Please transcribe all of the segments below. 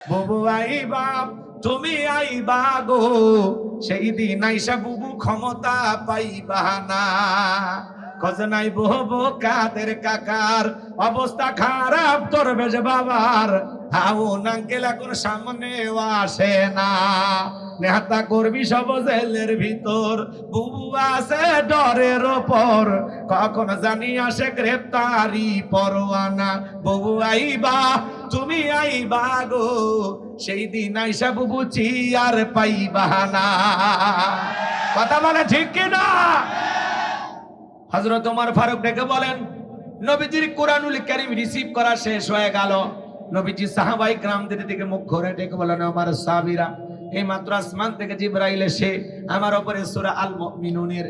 বুবু আইবা তুমি আইবা গো, সেই দিন আইসা বুবু ক্ষমতা পাইবা না। কজনাই বহবো কাদের কাকার অবস্থা খারাপ করবে যে বাবার, হাউন আঙ্কেল এখন সামনেও আসে না। নেহাতা করবি সব জেলের ভিতর, বুবু আছে ডরের ওপর, কখন জানি আসে গ্রেপ্তারি পরোয়ানা। বুবু আইবা তুমি আইবা গো, সেই দিন আইসা বুবু চিয়ার পাইবা না। কথা বলে ঠিক কিনা? হযরত ওমর ফারুক ডেকে বলেন, নবীজির কোরআনুল কারীম রিসিভ করা শেষ হয়ে গেল। নবীজি সাহাবায়ে কেরামদের দিকে মুখ ঘুরে ডেকে বলেন, আমার সাহাবীরা, এই মাত্র আসমান থেকে জিবরাইল এসে আমার উপরে সূরা আল মুমিনুনের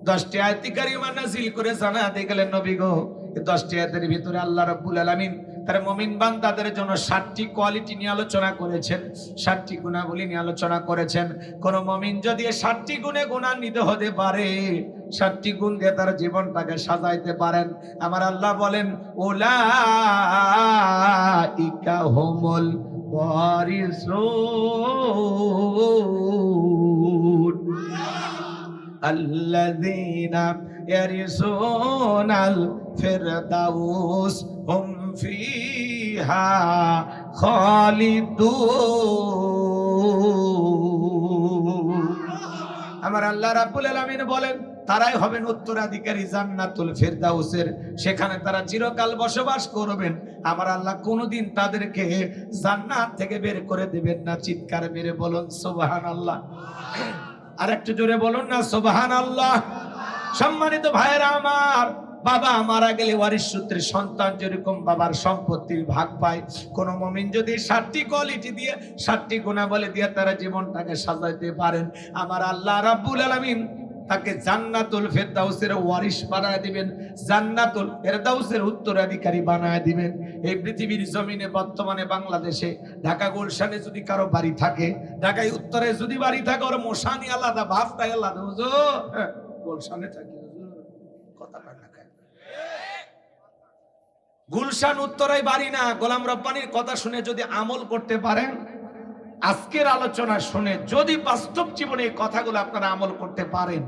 10টি আয়াত কারিমা নাযিল করে জানাতে গেলেন, নবী গো, এই 10টি আয়াতের ভিতরে আল্লাহ রাব্বুল আলামিন তার মুমিন বান্দাদের জন্য 7টি কোয়ালিটি নিয়ে আলোচনা করেছেন, 7টি গুণাবলী নিয়ে আলোচনা করেছেন। কোন মুমিন যদি এই 7টি গুণে গুণান্বিত হতে পারে, 7টি গুণ দিয়ে তার জীবনটাকে সাজাইতে পারেন, আমার আল্লাহ বলেন, উলাইকা হুমুল ওয়ারিসুন আল্লাযীনা ইয়ারিসুনাল ফিরদাউস হুম ফিহা খালিদুন। আমার আল্লাহ রাব্বুল আলামিন বলেন, তারাই হবেন উত্তরাধিকারী জান্নাতুল ফিরদাউসের, সেখানে তারা চিরকাল বসবাস করবেন। আমার আল্লাহ কোনোদিন তাদেরকে জান্নাত থেকে বের করে দিবেন না। চিৎকার মেরে বলুন সুবহানাল্লাহ। আর একটু জোরে বলুন না সুবহানাল্লাহ। সম্মানিত ভাইরা আমার, বাবা মারা গেলে ওয়ারিশ সূত্রে সন্তান যেরকম বাবার সম্পত্তির ভাগ পায়, কোন মুমিন যদি 7টি কোয়ালিটি দিয়ে 7টি গুণাবলী দিয়ে তারা জীবনটাকে সাজাইতে পারেন, আমার আল্লাহ রাব্বুল আলামিন তাকে জান্নাতুল ফিরদাউসের ওয়ারিশ বানায় দিবেন, জান্নাতুল ফিরদাউসের উত্তরাধিকারী বানায় দিবেন। এই পৃথিবীর জমিনে বর্তমানে বাংলাদেশে ঢাকা গুলশানে যদি কারো বাড়ি থাকে, ঢাকায় উত্তরে যদি বাড়ি থাকে, ওর মোশানি আলাদা, ভাবটাই আলাদা। গুলশানে থাকি, কথা না গুলশান উত্তরায় বাড়ি না। গোলাম রব্বানির কথা শুনে যদি আমল করতে পারেন, আজকের আলোচনা শুনে যদি বাস্তব জীবনে এই কথাগুলো আপনারা আমল করতে পারেন,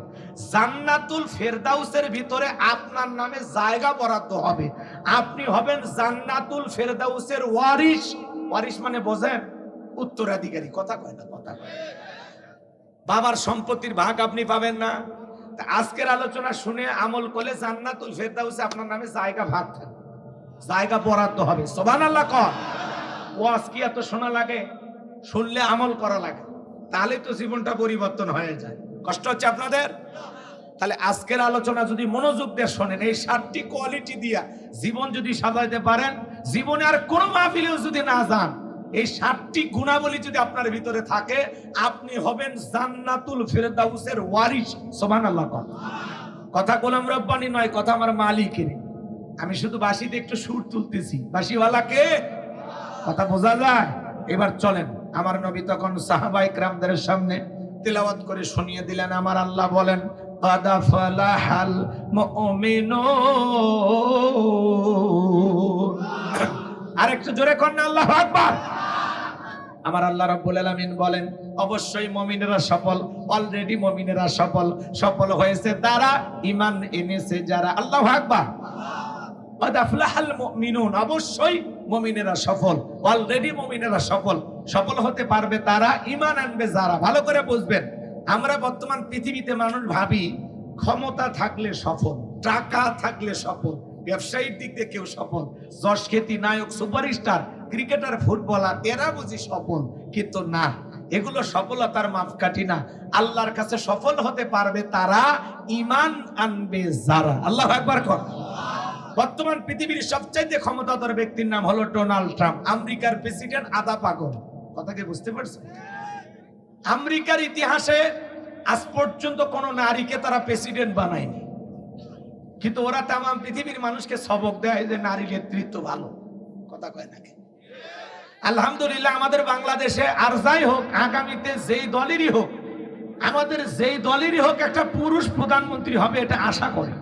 জান্নাতুল ফেরদাউসের ভিতরে আপনার নামে জায়গা বরাদ্দ হবে। আপনি হবেন জান্নাতুল ফেরদাউসের ওয়ারিশ। ওয়ারিশ মানে বোঝেন? উত্তরাধিকারী। কথা কয় না, কথা কয়। বাবার সম্পত্তির ভাগ আপনি পাবেন না। আজকের আলোচনা শুনে আমল করলে জান্নাতুল ফেরদাউসে আপনার নামে জায়গা ভাগ থাকবে, জায়গা বরাদ্দ হবে। সুবহানাল্লাহ কর। ওয়াজ কি এত শোনা লাগে? শুনলে আমল করা লাগে, তাহলে তো জীবনটা পরিবর্তন হয়ে যায়। কষ্ট হচ্ছে আপনাদের? তাহলে আজকের আলোচনা যদি মনোযোগ দিয়ে শোনেন, এই 7টি কোয়ালিটি দিয়া জীবন যদি সাজাইতে পারেন, জীবনে আর কোনো মাহফিলেও যদি না যান, এই 7টি গুণাবলী যদি আপনার ভিতরে থাকে, আপনি হবেন জান্নাতুল ফিরদাউসের ওয়ারিশ। সুবহানাল্লাহ কর। কথা গোলাম রব্বানি নয়, কথা আমার মালিকের। আমি শুধু বাঁশিতে একটু সুর তুলতেছি, বাঁশিওয়ালাকে। কথা বোঝা যায়? এবার চলেন, আমার নবী তখন সাহাবায়ে কেরামদের সামনে তেলাওয়াত করে শুনিয়ে দিলেন। আমার আল্লাহ বলেন, قد فلح المؤمنون। আরেকটু জোরে কর না আল্লাহু আকবার। আমার আল্লাহ রাব্বুল আলামিন বলেন, অবশ্যই মুমিনেরা সফল। অলরেডি মুমিনেরা সফল। সফল হয়েছে তারা, ঈমান এনেছে যারা। আল্লাহু আকবার। قد فلح المؤمنون। অবশ্যই মুমিনেরা সফল। অলরেডি মুমিনেরা সফল। সফল হতে পারবে তারা, ঈমান আনবে যারা। ভালো করে বুঝবেন, আমরা বর্তমান পৃথিবীতে মানুষ ভাবি ক্ষমতা থাকলে সফল, টাকা থাকলে সফল, ব্যবসায়িক দিক দিয়ে কেউ সফল, যশ খ্যাতি, নায়ক, সুপারস্টার, ক্রিকেটার, ফুটবলার, এরা বুঝি সফল। কিন্তু না, এগুলো সফলতার মাপকাঠি না। আল্লাহর কাছে সফল হতে পারবে তারা, ঈমান আনবে যারা। আল্লাহু আকবার কর। বর্তমান পৃথিবীর সবচাইতে ক্ষমতাধর ব্যক্তির নাম হলো ডোনাল্ড ট্রাম্প, আমেরিকার প্রেসিডেন্ট। আধা পাগল। কথা কি বুঝতে পারছেন? আমেরিকার ইতিহাসে আজ পর্যন্ত কোন নারীকে তারা প্রেসিডেন্ট বানায়নি, কিন্তু ওরা তাম পৃথিবীর মানুষকে সবক দেয় যে নারী নেতৃত্ব ভালো। কথা কয় নাকি? আলহামদুলিল্লাহ, আমাদের বাংলাদেশে আর যাই হোক, আগামীতে যেই দলেরই হোক, আমাদের যেই দলেরই হোক, একটা পুরুষ প্রধানমন্ত্রী হবে, এটা আশা করি।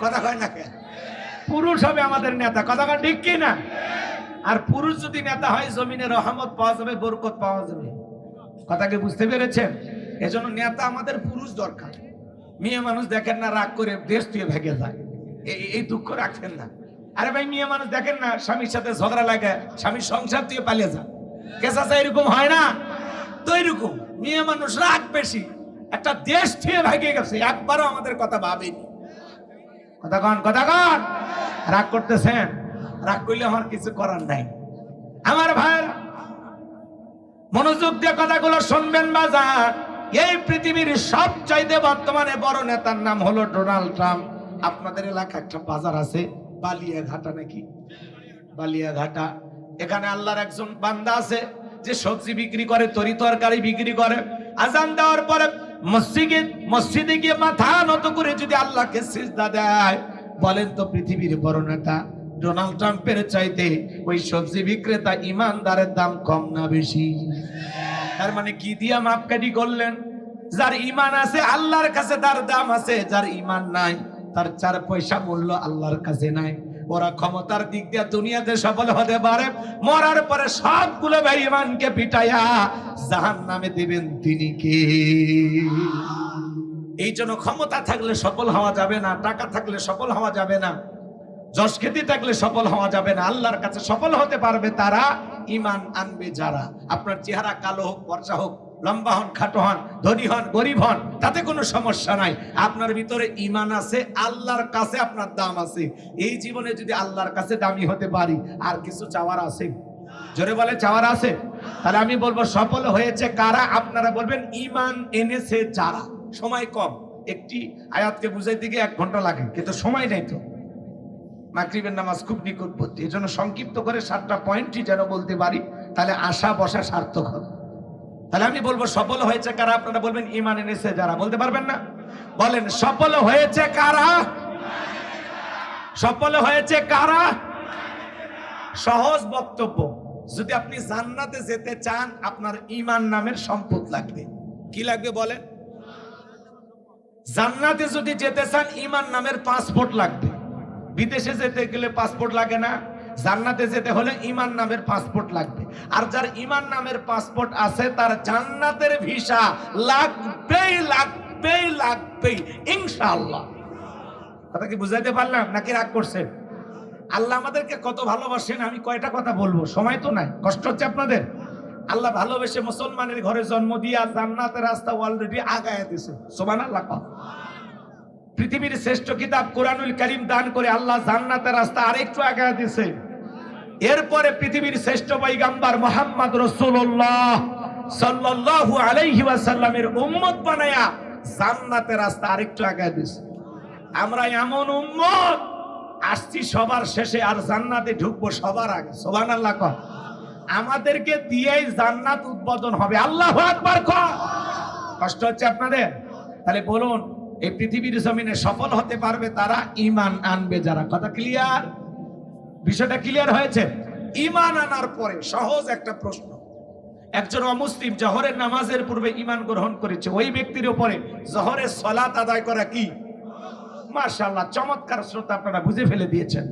কথা কয় নাকি? পুরুষ হবে আমাদের নেতা। কথা কয় ঠিক কি না? আর পুরুষ যদি নেতা হয় জমিনে রহমত পাওয়া যাবে, বরকত পাওয়া যাবে। কথাকে বুঝতে পেরেছেন? এজন্য নেতা আমাদের পুরুষ দরকার। মেয়ে মানুষ দেখেন না রাগ করে দেশ থেকে ভেগে যায়, এই দুঃখ রাখেন না। আরে ভাই মেয়ে মানুষ দেখেন না স্বামীর সাথে ঝগড়া লাগে, স্বামীর সংসার থেকে পালিয়ে যায়, কেসা এরকম হয় না? তো এরকম মেয়ে মানুষ রাগ বেশি, একটা দেশ থেকে ভেগে গেছে, একবারও আমাদের কথা ভাবেনি। কথা কন রাগ করতেছেন, রাগ করলে আমার কিছু করার নাই। আমার ভাইরা মনোযোগ দিয়ে কথাগুলো শুনবেন বাজার। এই পৃথিবীর সবচাইতে বর্তমানে বড় নেতার নাম হলো ডোনাল্ড ট্রাম্প। আপনাদের এলাকা একটা বাজার আছে বালিয়াঘাটা, নাকি বালিয়াঘাটা, এখানে আল্লাহর একজন বান্দা আছে যে সবজি বিক্রি করে, তরি তরকারি বিক্রি করে। আজান দেওয়ার পরে মসজিদে গিয়ে মাথা নত করে যদি আল্লাহকে সিজদা দেয়, বলেন তো পৃথিবীর বড় নেতা ডোনাল্ড ট্রাম্পের চাইতে ওই সবজি বিক্রেতা ইমানদারের দাম কম না বেশি? তার মানে কি দিয়া মাপকাঠি করলেন? যার ইমান আছে আল্লাহর কাছে তার দাম আছে, যার ইমান নাই তার 4 পয়সা মূল্য আল্লাহর কাছে নাই। ওরা ক্ষমতার দিক দিয়ে দুনিয়াতে সফল হতে পারে, মরার পরে সবগুলো বেঈমানকে পিটাইয়া জাহান্নামে দিবেন তিনি কে? এই জন্য ক্ষমতা থাকলে সফল হওয়া যাবে না, টাকা থাকলে সফল হওয়া যাবে না, যশ খ্যাতি থাকলে সফল হওয়া যাবে না। আল্লাহর কাছে সফল হতে পারবে তারা ইমান আনবে যারা। আপনার চেহারা কালো হোক, ফর্সা হোক, লম্বা হন, খাটো হন, ধনী হন, গরিব হন, তাতে কোনো সমস্যা নাই। আপনার ভিতরে ইমান আছে, আল্লাহর কাছে আপনার দাম আছে। এই জীবনে যদি আল্লাহর কাছে দামি হতে পারি, আর কিছু চাওয়ার আছে? জোরে বলে চাওয়ার আছে? তাহলে আমি বলবো সফল হয়েছে কারা? আপনারা বলবেন ইমান এনেছে যারা। সময় কম, একটি আয়াতকে বুঝাইতে গিয়ে 1 ঘন্টা লাগে, কিন্তু সময় নেই তো। মাগরিবের নামাজ খুব নিকটবর্তী, এই জন্য সংক্ষিপ্ত করে 7টা পয়েন্টই যেন বলতে পারি, তাহলে আসা বসা সার্থক হবে। তাহলে আমি বলবো সফল হয়েছে কারা? আপনারা বলবেন ইমান এনেছে যারা। বলতে পারবেন না? বলেন সফল হয়েছে কারা? সফল হয়েছে কারা? সহজ বক্তব্য। যদি আপনি জান্নাতে যেতে চান, আপনার ইমান নামের সম্পদ লাগবে। কি লাগবে বলেন? জান্নাতে যদি যেতে চান, ইমান নামের পাসপোর্ট লাগবে। বিদেশে যেতে গেলে পাসপোর্ট লাগে না? জান্নাতে যেতে হলে ইমান নামের পাসপোর্ট লাগবে। আর যার ইমান নামের পাসপোর্ট আছে তার জান্নাতের ভিসা লাগবেই লাগবেই লাগবেই ইনশাআল্লাহ। কথা কি বুঝাইতে পারলাম নাকি রাগ করছেন? আল্লাহ আমাদেরকে কত ভালোবাসেন, আমি কয়টা কথা বলবো, সময় তো নাই। কষ্ট হচ্ছে আপনাদের? আল্লাহ ভালোবেসে মুসলমানের ঘরে জন্ম দিয়া জান্নাতের রাস্তা অলরেডি আগায়া দিয়েছে। সুবহানাল্লাহ। পৃথিবীর শ্রেষ্ঠ কিতাব কোরআনুল কারীম দান করে আল্লাহ জান্নাতের রাস্তা আরেকটু আগায়া দিয়েছে। এরপরে পৃথিবীর শ্রেষ্ঠ পয়গম্বর মুহাম্মদ রাসূলুল্লাহ সাল্লাল্লাহু আলাইহি ওয়াসাল্লামের উম্মত বানায়া জান্নাতের রাস্তা আরেকটু আগায়া দিয়েছে। আমরা এমন উম্মত আসছি সবার শেষে, আর জান্নাতে ঢুকবো সবার আগে। সুবহানাল্লাহ। আমাদেরকে দিয়েই জান্নাত উদ্বোধন হবে। আল্লাহু আকবার। কষ্ট হচ্ছে আপনাদের? তাহলে বলুন, এই পৃথিবীর জমিনে সফল হতে পারবে তারা ইমান আনবে যারা। কথা ক্লিয়ার? বিষয়টা ক্লিয়ার হয়েছে? ইমান আনার পরে সহজ একটা প্রশ্ন। একজন অমুসলিম জোহরের নামাজের পূর্বে ইমান গ্রহণ করেছে, ওই ব্যক্তির উপরে জোহরের সালাত আদায় করা কি? মাশাআল্লাহ, চমৎকার শ্রোতা, আপনারা বুঝে ফেলে দিয়েছেন।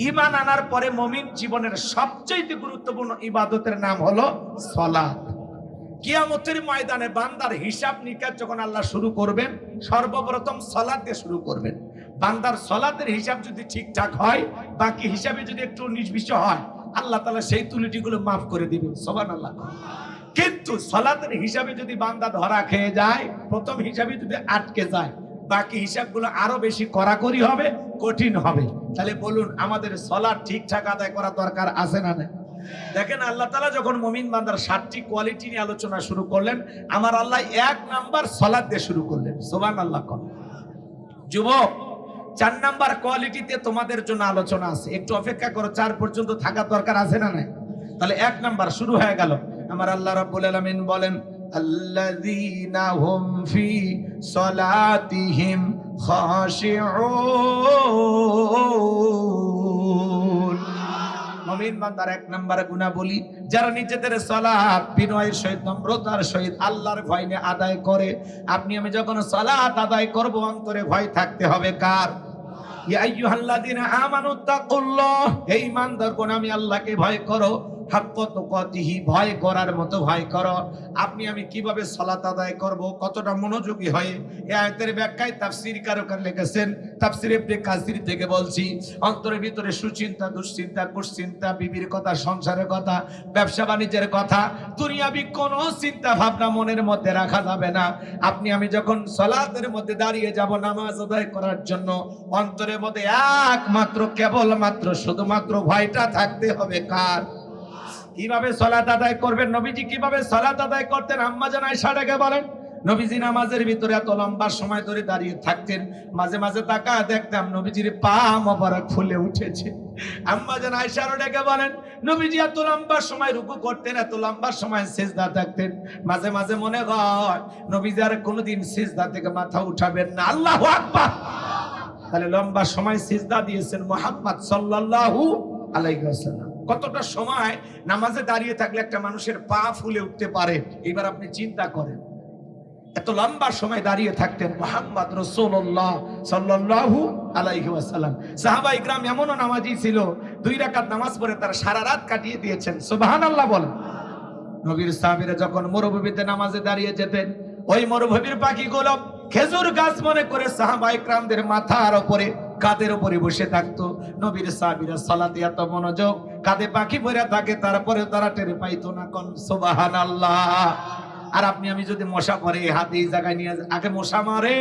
ঈমান আনার পরে মুমিন জীবনের সবচেয়ে গুরুত্বপূর্ণ ইবাদতের নাম হলো সালাত। কিয়ামতের ময়দানে বান্দার হিসাব নিকাশ যখন আল্লাহ শুরু করবেন, সর্বপ্রথম সালাত দিয়ে শুরু করবেন। বান্দার সালাতের হিসাব যদি ঠিকঠাক হয়, বাকি হিসাবে যদি একটু নির্বিষ হয়, আল্লাহ তাআলা সেই ত্রুটিগুলো মাফ করে দিবেন। সুবহানাল্লাহ। কিন্তু সালাতের হিসাবে যদি বান্দা ধরা খেয়ে যায়, প্রথম হিসাবে যদি আটকে যায়, বাকি হিসাবগুলো আরো বেশি কড়াকড়ি হবে, কঠিন হবে। তাহলে বলুন, আমাদের সালাত ঠিকঠাক আদায় করা দরকার আছে না নাই? দেখেন, আল্লাহ তাআলা যখন মুমিন বান্দার 7টি কোয়ালিটি নিয়ে আলোচনা শুরু করলেন, আমার আল্লাহ 1 নাম্বার সালাত দিয়ে শুরু করলেন। সুবহানাল্লাহ। যুবক, 4 নাম্বার কোয়ালিটিতে তোমাদের জন্য আলোচনা আছে, একটু অপেক্ষা করো, 4 পর্যন্ত থাকা দরকার আছে না নাই? তাহলে 1 নাম্বার শুরু হয়ে গেল। আমার আল্লাহ রাব্বুল আলামিন বলেন, আল্লাযীনা হুম ফি সালাতিহিম খাশিউন। মুমিন বান্দার 1 নাম্বার গুনাহবলী, যারা নিজেদের সালাত বিনয়ের সহিত, নম্রতার সহিত, আল্লাহর ভয় নিয়ে আদায় করে। আপনি আমি যখন সালাত আদায় করব, অন্তরে ভয় থাকতে হবে কার? ইয়া আইয়ুহাল্লাযীনা আমানুত্তাকুল্লাহ, হে ঈমানদারগণ আমি আল্লাহকে ভয় করো, হাক্ক তুকাতিহি, ভয় করার মতো ভয় করো। আপনি আমি কিভাবে সালাত আদায় করব, কতটা মনোযোগী হয়ে এই আয়াতের ব্যাখ্যায় তাফসীরকাররা লিখেছেন। তাফসীর ইবনে কাসির থেকে বলছি, অন্তরের ভিতরে সুচিন্তা, দুশ্চিন্তা, কুশ্চিন্তা, বিবির কথা, সংসারের কথা, ব্যবসা বাণিজ্যের কথা, দুনিয়াবি কোনো চিন্তা ভাবনা মনের মধ্যে রাখা যাবে না। আপনি আমি যখন সালাতের মধ্যে দাঁড়িয়ে যাব নামাজ আদায় করার জন্য, অন্তরের মধ্যে একমাত্র কেবলমাত্র শুধুমাত্র ভয়টা থাকতে হবে কার? কিভাবে সালাত আদায় করবেন? নবীজি কিভাবে সালাত আদায় করতেন? আম্মা জান আয়েশা ডেকে বলেন, নবীজি নামাজের ভিতরে এত লম্বা সময় ধরে দাঁড়িয়ে থাকতেন, মাঝে মাঝে তাকায় দেখতাম নবীজির পা মোবারক ফুলে উঠেছে। আম্মা জান আয়েশা ডেকে বলেন, নবীজি এত লম্বা সময় রুকু করতেন, এত লম্বা সময় সিজদা থাকতেন, মাঝে মাঝে মনে হয় নবীজি আর কোনোদিন সিজদা থেকে মাথা উঠাবেন না। আল্লাহু আকবার। তাহলে লম্বা সময় সিজদা দিয়েছেন মুহাম্মদ সাল্লাল্লাহু আলাইহি ওয়াসাল্লাম। কতটা সময় নামাজে দাঁড়িয়ে থাকলে একটা মানুষের পা ফুলে উঠতে পারে, এবার আপনি চিন্তা করেন। এত লম্বা সময় দাঁড়িয়ে থাকতেন মুহাম্মদ রাসূলুল্লাহ সাল্লাল্লাহু আলাইহি ওয়াসাল্লাম। সাহাবায়ে ইকরাম এমনও নামাজি ছিল, 2 রাকাত নামাজ পড়ে তারা সারা রাত কাটিয়ে দিয়েছেন। সুবহানাল্লাহ বলেন। নবীর সাহাবীরা যখন মরুভূমিতে নামাজে দাঁড়িয়ে যেতেন, ওই মরুভূমির পাখিগুলো খেজুর গাছ মনে করে সাহাবায়ে ইকরামদের মাথার উপরে, কাঁধের উপরে বসে থাকতো। নবীর সাহাবীরা সালাতে এত মনোযোগ, কাঁধে পাখি পড়ে থাকে, তারপরে তারা টের পাইতো না। কোন সুবহানাল্লাহ। আর আপনি আমি যদি মশা পড়ে হাতে এই জায়গায় নিয়ে আগে মশা মারে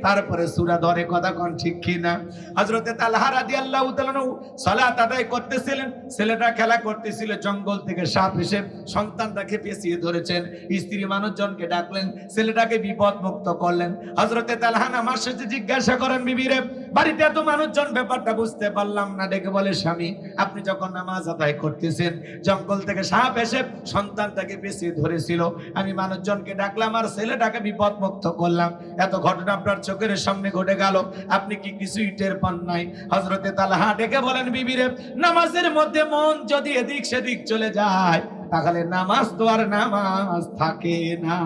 তারপরে সূরা ধরে, কথা কোন ঠিক কি না? হযরতে তালহা রাদিয়াল্লাহু তাআলা সালাত আদায় করতেছিলেন, ছেলেটা খেলা করতেছিল, জঙ্গল থেকে সাপ এসে সন্তানটাকে পেঁচিয়ে ধরেছেন। স্ত্রী মানুষজনকে ডাকলেন, ছেলেটাকে বিপদ মুক্ত করলেন। হযরতে তালহা নামাজ শেষে জিজ্ঞাসা করেন, বিবিরে বাড়িতে এত মানুষজন, ব্যাপারটা বুঝতে পারলাম না। ডেকে বলে, স্বামী আপনি যখন নামাজ আদায় করতেছেন, জঙ্গল থেকে সাপ এসে সন্তানটাকে পেঁচিয়ে ধরেছিল, আমি মানুষজনকে ডাকলাম আর ছেলেটাকে বিপদ মুক্ত করলাম। এত ঘটনা আপনার চোখের সামনে ঘটে গেল, আপনি কি কিছুই টের পান নাই? হযরতে তালহা ডেকে বলেন, বিবিরে নামাজের মধ্যে মন যদি এদিক সেদিক চলে যায় তাহলে নামাজ তো আর নামাজ থাকে না।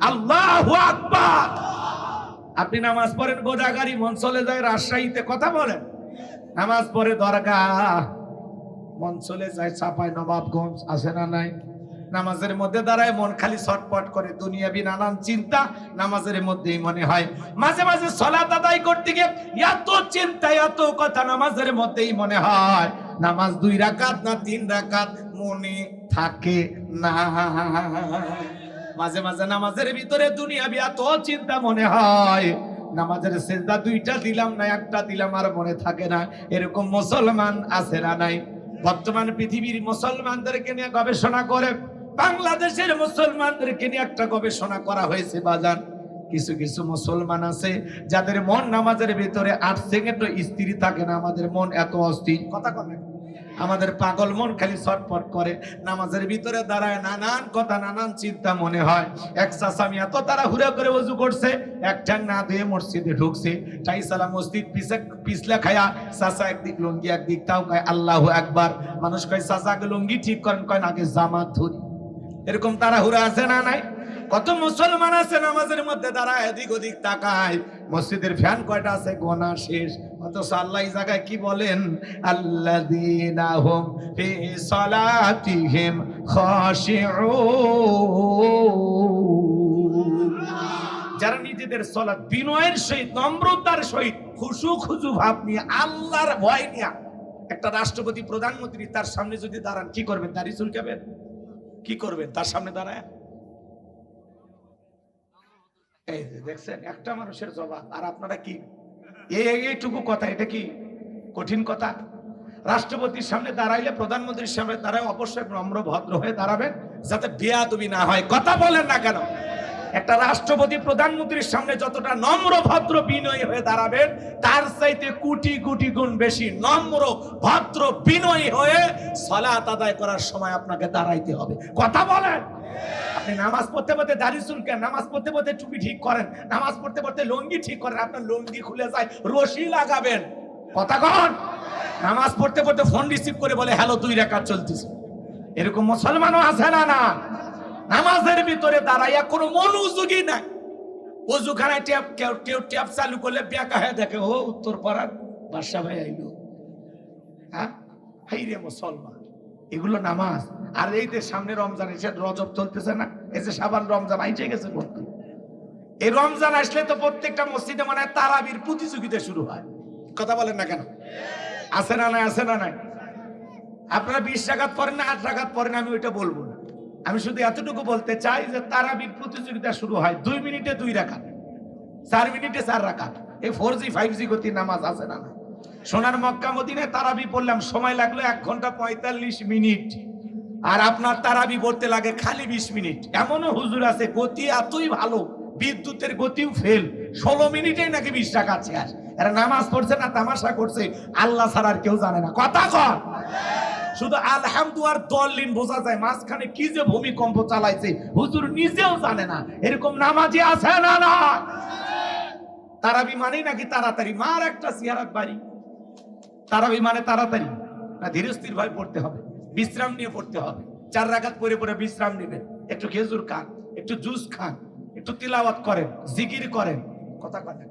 আল্লাহু আকবার। আপনি নামাজ পড়েন গোদাগাড়ি, মন চলে যায় রাজশাহীতে, কথা বলেন। নামাজ পড়ে দরগা, মন চলে যায় চাপাই নবাবগঞ্জ, আছে না নাই? নামাজের মধ্যে দাঁড়ায় মন খালি ছটপট করে, দুনিয়াবি নানান চিন্তা নামাজের মধ্যেই মনে হয়। মাঝে মাঝে সালাত আদায় করতে গিয়ে এত চিন্তা, এত কথা নামাজের মধ্যেই মনে হয়। নামাজ 2 রাকাত না 3 রাকাত মনে থাকে না। মাঝে মাঝে নামাজের ভিতরে দুনিয়াবি এত চিন্তা মনে হয়, নামাজের সিজদা 2টা দিলাম না 1টা দিলাম আর মনে থাকে না। এরকম মুসলমান আছে না নাই? বর্তমান পৃথিবীর মুসলমানদেরকে নিয়ে গবেষণা করে, বাংলাদেশের মুসলমানদেরকে নিয়ে একটা গবেষণা করা হয়েছে বাজান। কিছু কিছু মুসলমান আছে যাদের মন নামাজের ভিতরে 8 সেকেন্ডও স্থির থাকে না। আমাদের মন এত অস্থির, কথা কন না। আমাদের পাগল মন খালি ছটফট করে, নামাজের ভিতরে দাঁড়ায় নানান কথা নানান চিন্তা মনে হয়। এক চাচামি এত তারা হুড়া করে ওযু করছে, এক ঠ্যাং না ধুয়ে মসজিদে ঢুকছে, তাই সালা মসজিদ পিছলা খায়া চাচা একদিক লুঙ্গি একদিক, তাও কয় আল্লাহু আকবার। মানুষ কয় চাচাকে লুঙ্গি ঠিক করেন, কয় আগে জামাত ধরি। এরকম তারা হুড়া আছে না নাই? কত মুসলমান আছে নামাজের মধ্যে দাঁড়ায় এদিক ওদিক তাকায়, মসজিদের ফ্যান কয়টা আছে গোনা শেষ। অথচ আল্লাহ এই জায়গায় কি বলেন? আল্লাযীনা হুম ফি সালাতিহিম খাশিউন, যারা নিজেদের সালাত বিনয়ের সহিত, নম্রতার সহিত, খুশু খুজু ভাব নিয়ে, আল্লাহর ভয় নিয়ে। একটা রাষ্ট্রপতি প্রধানমন্ত্রী তার সামনে যদি দাঁড়ান, কি করবেন? দাড়ি চুলকাবেন? কি করবেন তার সামনে দাঁড়ায়? এই যে দেখছেন একটা মানুষের জবাব, আর আপনারা কি এইটুকু কথা? এটা কি কঠিন কথা? রাষ্ট্রপতির সামনে দাঁড়াইলে, প্রধানমন্ত্রীর সামনে দাঁড়ায় অবশ্যই নম্র ভদ্র হয়ে দাঁড়াবেন, যাতে বেয়াদবি না হয়। কথা বলেন না কেন? একটা রাষ্ট্রপতি প্রধানমন্ত্রীর সামনে যতটা নম্র ভদ্র বিনয়ী হয়ে দাঁড়াবেন, তার চাইতে কোটি কোটি গুণ বেশি নম্র ভদ্র বিনয়ী হয়ে সালাত আদায় করার সময় আপনাকে দাঁড়াইতে হবে। কথা বলেন। আপনি নামাজ পড়তে পড়তে দাড়ি চুলকেন, নামাজ পড়তে পড়তে টুপি ঠিক করেন, নামাজ পড়তে পড়তে লুঙ্গি ঠিক করেন, আপনার লুঙ্গি খুলে যায়, রশি লাগাবেন। কথা কন। নামাজ পড়তে পড়তে ফোন রিসিভ করে বলে হ্যালো 2 রাকাত চলতেছে। এরকম মুসলমানও আছে না? না। নামাজের ভিতরে দাঁড়াইয়া কোনো মনোযোগী নাই। ওযুখানায় কেউ ট্যাপ চালু করলে বেঁকা হয়ে দেখে, ও উত্তর পাড়ার বাদশা ভাই আইলো, হ্যাঁ হাই রে মুসলমান, এগুলো নামাজ। আর এই যে সামনে রমজান এসে রজব চলতেছে না, এই যে শাবান রমজান আইসে গেছে বলতে, এই রমজান আসলে তো প্রত্যেকটা মসজিদে মানে তারাবির প্রতিযোগিতা শুরু হয়। কথা বলেন না কেন? আছে না নাই? আছে না নাই? আপনারা 20 রাকাত পড়েন না 8 রাকাত পড়েন, আমি ওইটা বলবো না। আমি শুধু এতটুকু বলতে চাই যে তারাবির প্রতিযোগিতা শুরু হয় 2 মিনিটে 2 রাকাত, 4 মিনিটে 4 রাকাত। এই 4G 5G গতি নামাজ আছে না না? সোনার মক্কা মদিনায় তারাবি পড়লাম, সময় লাগলো 1 ঘন্টা 45 মিনিট, আর আপনার তারাবি পড়তে লাগে খালি 20 মিনিট। এমনও হুজুর আছে গতি এতই ভালো, বিদ্যুতের গতিও ফেল, 16 মিনিটেই নাকি 20 রাকাত শেষ। এরা নামাজ পড়ছে না তামাশা করছে, আল্লাহ ছাড়া আর কেউ জানে না। কথা কর, শুধু আলহামদুলিল্লাহ দলিন বোঝা যায়, মাঝখানে কি যে ভূমিকম্প চালাইছে হুজুর নিজেও জানে না। এরকম নামাজি আছে না না? তারাবি মানে নাকি তাড়াতাড়ি, মার একটা সিয়ারাত বাড়ি। তারাবি মানে তাড়াতাড়ি না, ধীরে স্থির ভাবে পড়তে হবে, বিশ্রাম নিয়ে পড়তে হবে। 4 রাকাত পড়ে পড়ে বিশ্রাম নেবেন, একটু খেজুর খান, একটু জুস খান, একটু তিলাওয়াত করেন, জিকির করেন, কথা বলেন,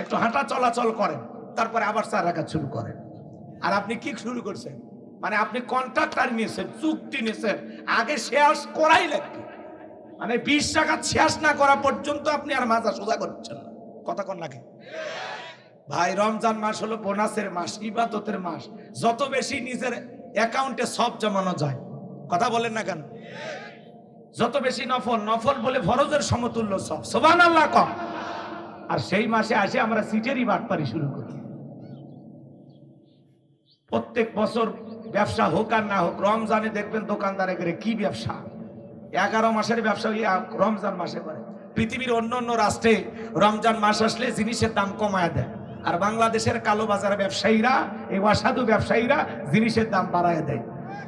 একটু হাঁটা চলাচল করেন, তারপরে আবার 4 রাকাত শুরু করেন। আর আপনি কি শুরু করছেন? মানে আপনি কন্ট্রাক্টর নিয়েছেন, চুক্তি নিয়েছেন, আগে শেষ করাই লাগবে। মানে 20 রাকাত শেষ না করা পর্যন্ত আপনি আর মাজা সোজা করছেন না। কথা কন লাগে ভাই? রমজান মাস হলো বোনাসের মাস, ইবাদতের মাস। যত বেশি নিজের অ্যাকাউন্টে সব জমানো যায়, কথা বলেন না কেন? যত বেশি নফল, নফল বলে ফরজের সমতুল্য সব, সুবহানাল্লাহ কম। আর সেই মাসে আসে আমরা সিটেরই বাটপারি শুরু করি। প্রত্যেক বছর ব্যবসা হোক আর না হোক, রমজানে দেখবেন দোকানদারে করে কি ব্যবসা, 11 মাসের ব্যবসা রমজান মাসে করে। পৃথিবীর অন্য অন্য রাষ্ট্রে রমজান মাস আসলে জিনিসের দাম কমায় দেয়, আর বাংলাদেশের কালো বাজার ব্যবসায়ীরা, এই অসাধু ব্যবসায়ীরা জিনিসের দাম বাড়ায় দেয়।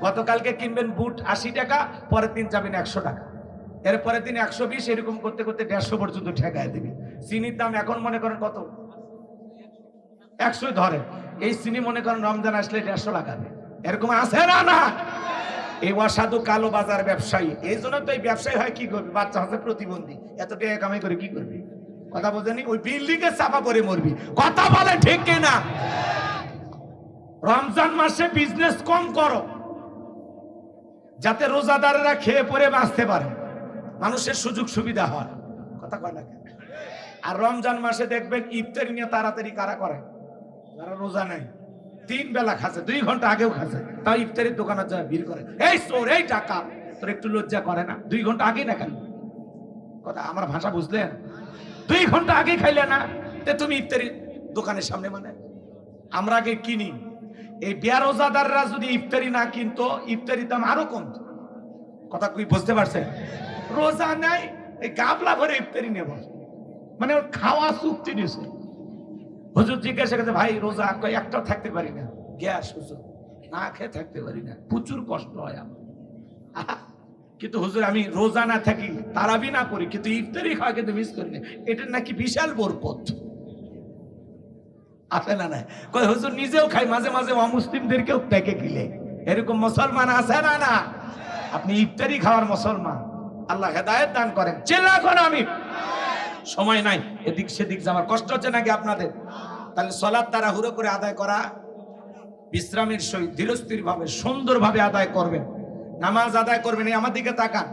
গতকালকে কিনবেন বুট 80 টাকা, পরের দিন যাবেন 100 টাকা, এরপরের দিন 120, এরকম করতে করতে 150 পর্যন্ত ঠেকায় দেবে। চিনির দাম এখন মনে করেন কত? 100 ধরে। এই চিনি মনে করেন রমজান আসলে 150 লাগাবে, এরকম আছে না না? এই অসাধু কালো বাজার ব্যবসায়ী, এই জন্য তো এই ব্যবসায়ী হয় কি করবে? বাচ্চা হচ্ছে প্রতিবন্ধী, এত টাকা কামাই করে কি করবে? কথা বোঝেনি? ওই বিল্ডিং এ চাপা পড়ে মরবি। কথা বলে ঠিক কিনা? রমজান মাসে বিজনেস কম করো, যাতে রোজাদারেরা খেয়ে পরে বাঁচতে পারে, মানুষের সুযোগ সুবিধা হয়। কথা কয় না? আর রমজান মাসে দেখবেন ইফতারি নিয়ে তাড়াতাড়ি কারা করে? যারা রোজা নেই, 3 বেলা খাচ্ছে, 2 ঘন্টা আগেও খাচ্ছে, তাও ইফতারির দোকানের জন্য ভিড় করে। এই চোর, এই টাকা, তোর একটু লজ্জা করে না? 2 ঘন্টা আগেই না খালি, কথা আমার ভাষা বুঝলেন? 2 ঘন্টা আগে খাইলে না তে তুমি ইফতারি দোকানের সামনে, মানে আমরা আগে কিনি। এই বেরোজাদাররা যদি ইফতারি না কিনতো, ইফতারির দাম আরো কমতো। কথা কি বুঝতে পারছেন? রোজা নাই, এই গাবলা ভরে ইফতারি নেব, মানে ওর খাওয়া চুক্তি নিয়েছে। হুজুর জিজ্ঞাসা করছে, ভাই রোজা? কয় একটাও থাকতে পারি না, গ্যাস হুজুর, না খেয়ে থাকতে পারি না, প্রচুর কষ্ট হয় আমার। কিন্তু হুজুর আমি রোজা না থাকি, তারাবি না করি, কিন্তু ইফতারি খাওয়া কিন্তু মিস করি না, এটার নাকি বিশাল বরকত আছে না? না কয় হুজুর নিজেও খাই, মাঝে মাঝে অমুসলিমদেরকেও প্যাকে গিলে, এরকম মুসলমান আছে না না? আপনি ইফতারি খাওয়ার মুসলমান, আল্লাহ হেদায়েত দান করেন। চিল্লা করেন আমি। সময় নাই, এদিক সেদিক যাওয়ার কষ্ট হচ্ছে নাকি আপনাদের? তাহলে সালাত তাড়াহুড়ো করে আদায় করা, বিশ্রামের সহিত ধীরস্থির ভাবে সুন্দরভাবে আদায় করবেন, নামাজ আদায় করবেন। আমার দিকে তাকান,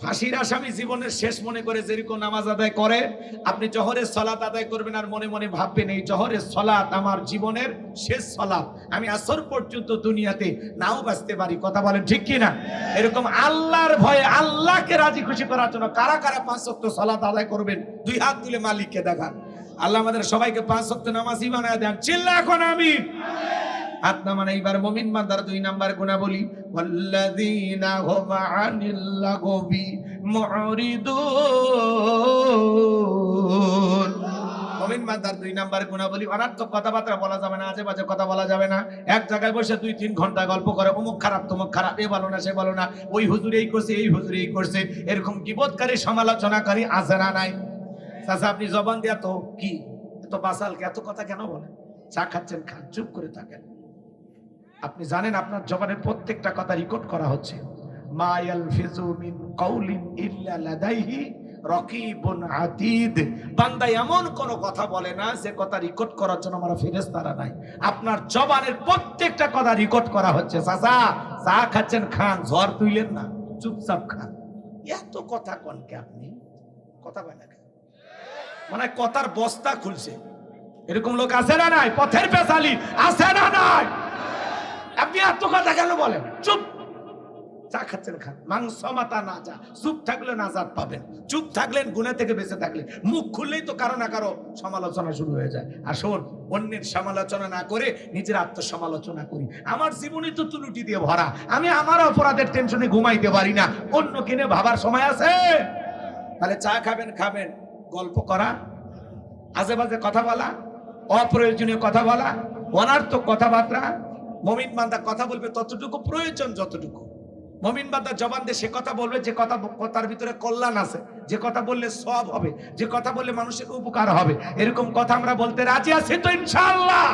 ফাঁসির আসামি জীবনের শেষ মনে করে যেরকম নামাজ আদায় করে, আপনি জোহরের সালাত আদায় করবেন আর মনে মনে ভাববেন এই জোহরের সালাত আমার জীবনের শেষ সালাত, আমি আসর পর্যন্ত দুনিয়াতে নাও বাঁচতে পারি। কথা বলেন ঠিক কি না? এরকম আল্লাহর ভয়ে, আল্লাহকে রাজি খুশি করার জন্য কারা কারা 5 ওয়াক্ত সালাত আদায় করবেন? 2 হাত তুলে মালিককে দেখান। আল্লাহ আমাদের সবাইকে 5 ওয়াক্ত নামাজি বানায় দেন। চিল্লা এখন আমিন। হাত নামান। এইবার মুমিন বান্দার 2 নাম্বার গুণাবলী, ওয়াল্লাযীনা হুম আনিল লাগবি মুরিদুন। মুমিন বান্দার 2 নাম্বার গুণাবলী, অনার্থক কথাবার্তা বলা যাবে না, আজে বাজে কথা বলা যাবে না। এক জায়গায় বসে 2-3 ঘন্টা গল্প করে, অমুক খারাপ তমুক খারাপ, এ ভালো না সে ভালো না, ওই হুজুর এই করছে এই হুজুর এই করছে, এরকম গীবতকারী সমালোচনাকারী আছে না নাই? চাচা আপনি জবান দিয়ে তো কি এত বাসাল, এত কথা কেন বলেন? চা খাচ্ছেন খান, চুপ করে থাকেন। আপনি জানেন আপনার জবানের প্রত্যেকটা কথা রেকর্ড করা হচ্ছে। মা ইয়ালফিজু মিন কাউলিন ইল্লা লাদাইহি রকিবুন আতীদ। বান্দা এমন কোন কথা বলে না যে কথা রেকর্ড করার জন্য আমার ফেরেশতারা নাই। আপনার জবানের প্রত্যেকটা কথা রেকর্ড করা হচ্ছে। চাচা চা খাচ্ছেন খান, ঝড় তুইলেন না, চুপচাপ খান। এত কথা কনকে আপনি কথা বলেন না, মানে কথার বস্তা খুলছে। এরকম লোক আছে না নাই? পথের পেছালি আছে না নাই? আপনি এত কথা কেন বলেন? চুপ, চা খাচ্ছেন খান, মাংস মাথা না যা, চুপ থাকলে নাজাত পাবেন। চুপ থাকলেন গুনাহ থেকে বেঁচে থাকলে। মুখ খুললেই তো কারো না কারো সমালোচনা শুরু হয়ে যায়। আসুন অন্যের সমালোচনা না করে নিজের আত্মসমালোচনা করি। আমার জীবনই তো তুলুটি দিয়ে ভরা, আমি আমার অপরাধের টেনশনে ঘুমাইতে পারি না, অন্য কিনে ভাবার সময় আছে? তাহলে চা খাবেন, খাবেন, গল্প করা, আজে বাজে কথা বলা, অপ্রয়োজনীয় কথা বলা, অনার্থক কথাবার্তা। মুমিন বান্দা কথা বলবে ততটুকু প্রয়োজন যতটুকু। মুমিন বান্দা জবান দিয়ে সে কথা বলবে যে কথার ভিতরে কল্যাণ আছে, যে কথা বললে সওয়াব হবে, যে কথা বললে মানুষের উপকার হবে। এরকম কথা আমরা বলতে রাজি আছি তো ইনশাআল্লাহ।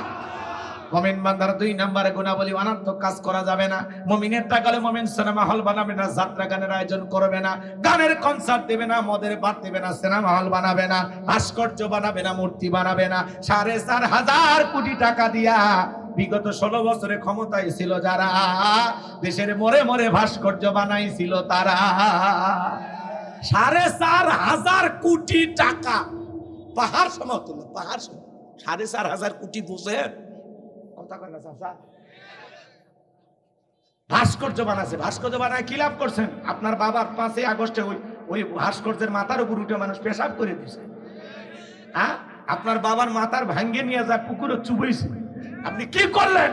মুমিন বান্দার 2 নম্বরে গুণাবলী, অনার্থক কাজ করা যাবে না। মুমিনের টাকালে মুমিন সিনেমা হল বানাবে না, যাত্রা গানের আয়োজন করবে না, গানের কনসার্ট দেবে না, মদের বার দেবে না, সিনেমা হল বানাবে না, ভাস্কর্য বানাবে না, মূর্তি বানাবে না। 4,500 কোটি টাকা দিয়া বিগত 16 বছরে ক্ষমতায় ছিল যারা, দেশের মোড়ে মোড়ে ভাস্কর্য বানাইছিল তারা। 4,500 কোটি টাকা, পাহাড় সমতুল্য, পাহাড় সম। 4,500 কোটি বুঝেন? ভাস্কর্য বানাচ্ছে, ভাস্কর্য বানায় কি লাভ করছেন? আপনার বাবার 5ই আগস্টে ওই ভাস্কর্যের মাথার উপর উঠে মানুষ পেশাব করে দিছে। হ্যাঁ, আপনার বাবার মাথার ভাঙ্গে নিয়ে যা পুকুরে চুবইছে, আপনি কি করলেন?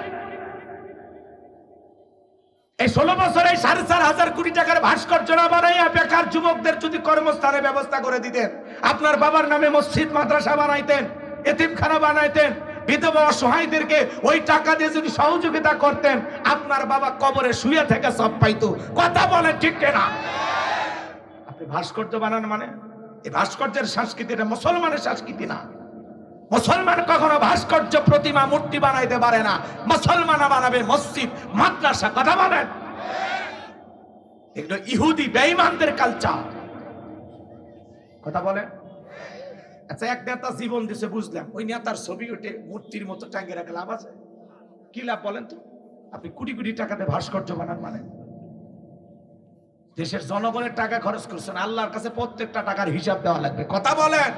এই 16 বছরে 4,500 কোটি টাকার ভাস্কর্য না বানাইয়া বেকার যুবকদের যদি কর্মস্থানের ব্যবস্থা করে দিতেন, আপনার বাবার নামে মসজিদ মাদ্রাসা বানাইতেন, এতিমখানা বানাইতেন, বিধবা অসহায়দেরকে ওই টাকা দিয়ে যদি সহযোগিতা করতেন, আপনার বাবা কবরে শুয়ে থেকে সব পাইতো। কথা বলেন ঠিক কিনা? আপনি ভাস্কর্য বানান মানে, এই ভাস্কর্যের সংস্কৃতি এটা মুসলমানের সংস্কৃতি না। মুসলমান কখনো ভাস্কর্য প্রতিমা মূর্তি বানাইতে পারে না। মুসলমান বানাবে মসজিদ মাদ্রাসা। কথা বলেন? এগুলো ইহুদি বেঈমানদের কালচার। কথা বলেন? আচ্ছা, এক নেতা জীবন দিছে বুঝলাম, ওই নেতার ছবি উঠে মূর্তির মতো টাঙ্গে রাখে লাভ আছে? কি লাভ বলেন তো? আপনি কোটি কোটি টাকাতে ভাস্কর্য বানান মানে, দেশের জনগণের টাকা খরচ করছেন, আল্লাহর কাছে প্রত্যেকটা টাকার হিসাব দেওয়া লাগবে। কথা বলেন?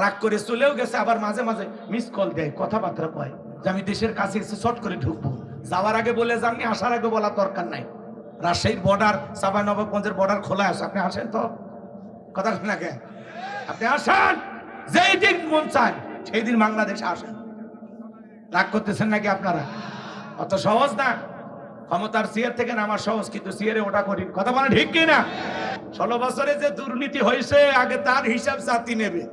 রাগ করে চলেও গেছে, আবার মাঝে মাঝে মিস কল দেয়, কথাবার্তা কয় যে আমি দেশের কাছে এসে শর্ট করে ঢুকবো। যাওয়ার আগে বলে যাননি, আসার আগে বলার দরকার নাই। রাজশাহীর বর্ডার, চাঁপাইনবাবগঞ্জের বর্ডার খোলা আছে, আপনি আসেন তো। কথা না কে? আপনি আসেন, যেই দিন মন চায় সেই দিন বাংলাদেশে আসেন। রাগ করতেছেন নাকি আপনারা? অত সহজ না। ক্ষমতার চেয়ার থেকে নামা সহজ, কিন্তু চেয়ারে ওটা করি। কথা বলে ঠিক কিনা? 16 বছরে যে দুর্নীতি হয়েছে, আগে তার হিসাব জাতি নেবে।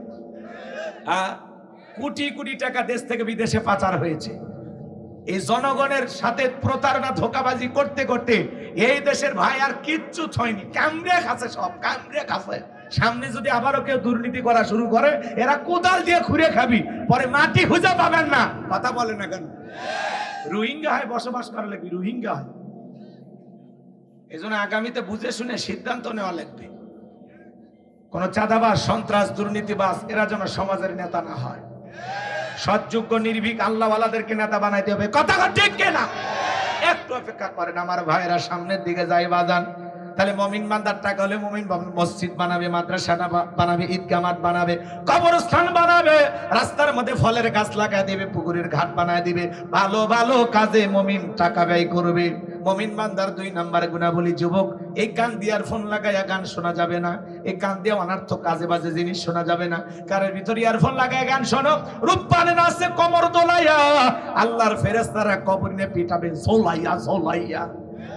কোটি কোটি টাকা দেশ থেকে বিদেশে পাচার হয়েছে। এই জনগণের সাথে প্রতারণা ধোঁকাবাজি করতে করতে এই দেশের ভাই আর কিচ্ছু হয়নি, কামড়ে খাচ্ছে, সব কামড়ে খাচ্ছে। সামনে যদি আবারও কেউ দুর্নীতি করা শুরু করে, এরা কোদাল দিয়ে খুঁড়ে খাবি, পরে মাটি খুঁজে পাবেন না। কথা বলে না কেন? রোহিঙ্গা হয় বসবাস করা লাগবে, রোহিঙ্গা হয়। এই জন্য আগামীতে বুঝে শুনে সিদ্ধান্ত নেওয়া লাগবে। কোন চাঁদাবাজ, সন্ত্রাস, দুর্নীতিবাজ এরা যেন সমাজের নেতা না হয়। সৎযোগ্য নির্ভীক আল্লাহওয়ালাদেরকে নেতা বানাইতে হবে। কথা ঠিক কিনা? একটু অপেক্ষা করেন আমার ভাইরা, সামনের দিকে যাই বাজান। তাহলে মুমিন বান্দার টাকা হলে মুমিন মসজিদ বানাবে, মাদ্রাসা বানাবে, ঈদগাহ মাঠ বানাবে, কবরস্থান বানাবে, রাস্তার মধ্যে ফলের গাছ লাগায় দিবে, পুকুরের ঘাট বানায় দিবে। ভালো ভালো কাজে মুমিন টাকা ব্যয় করবে। মুমিন বান্দার 2 নম্বর গুণাবলী, যুবক এই কান দিয়ে ফোন লাগাইয়া গান শোনা যাবে না। এই কান দিয়ে অনার্থক কাজে বাজে জিনিস শোনা যাবে না। কারের ভিতরে ইয়ারফোন লাগাইয়া গান শোনো, রূপবানে নাচে কমর দোলাইয়া, আল্লাহর ফেরেশতারা কবর নিয়ে পিটাবে ঝোলাইয়া ঝোলাইয়া।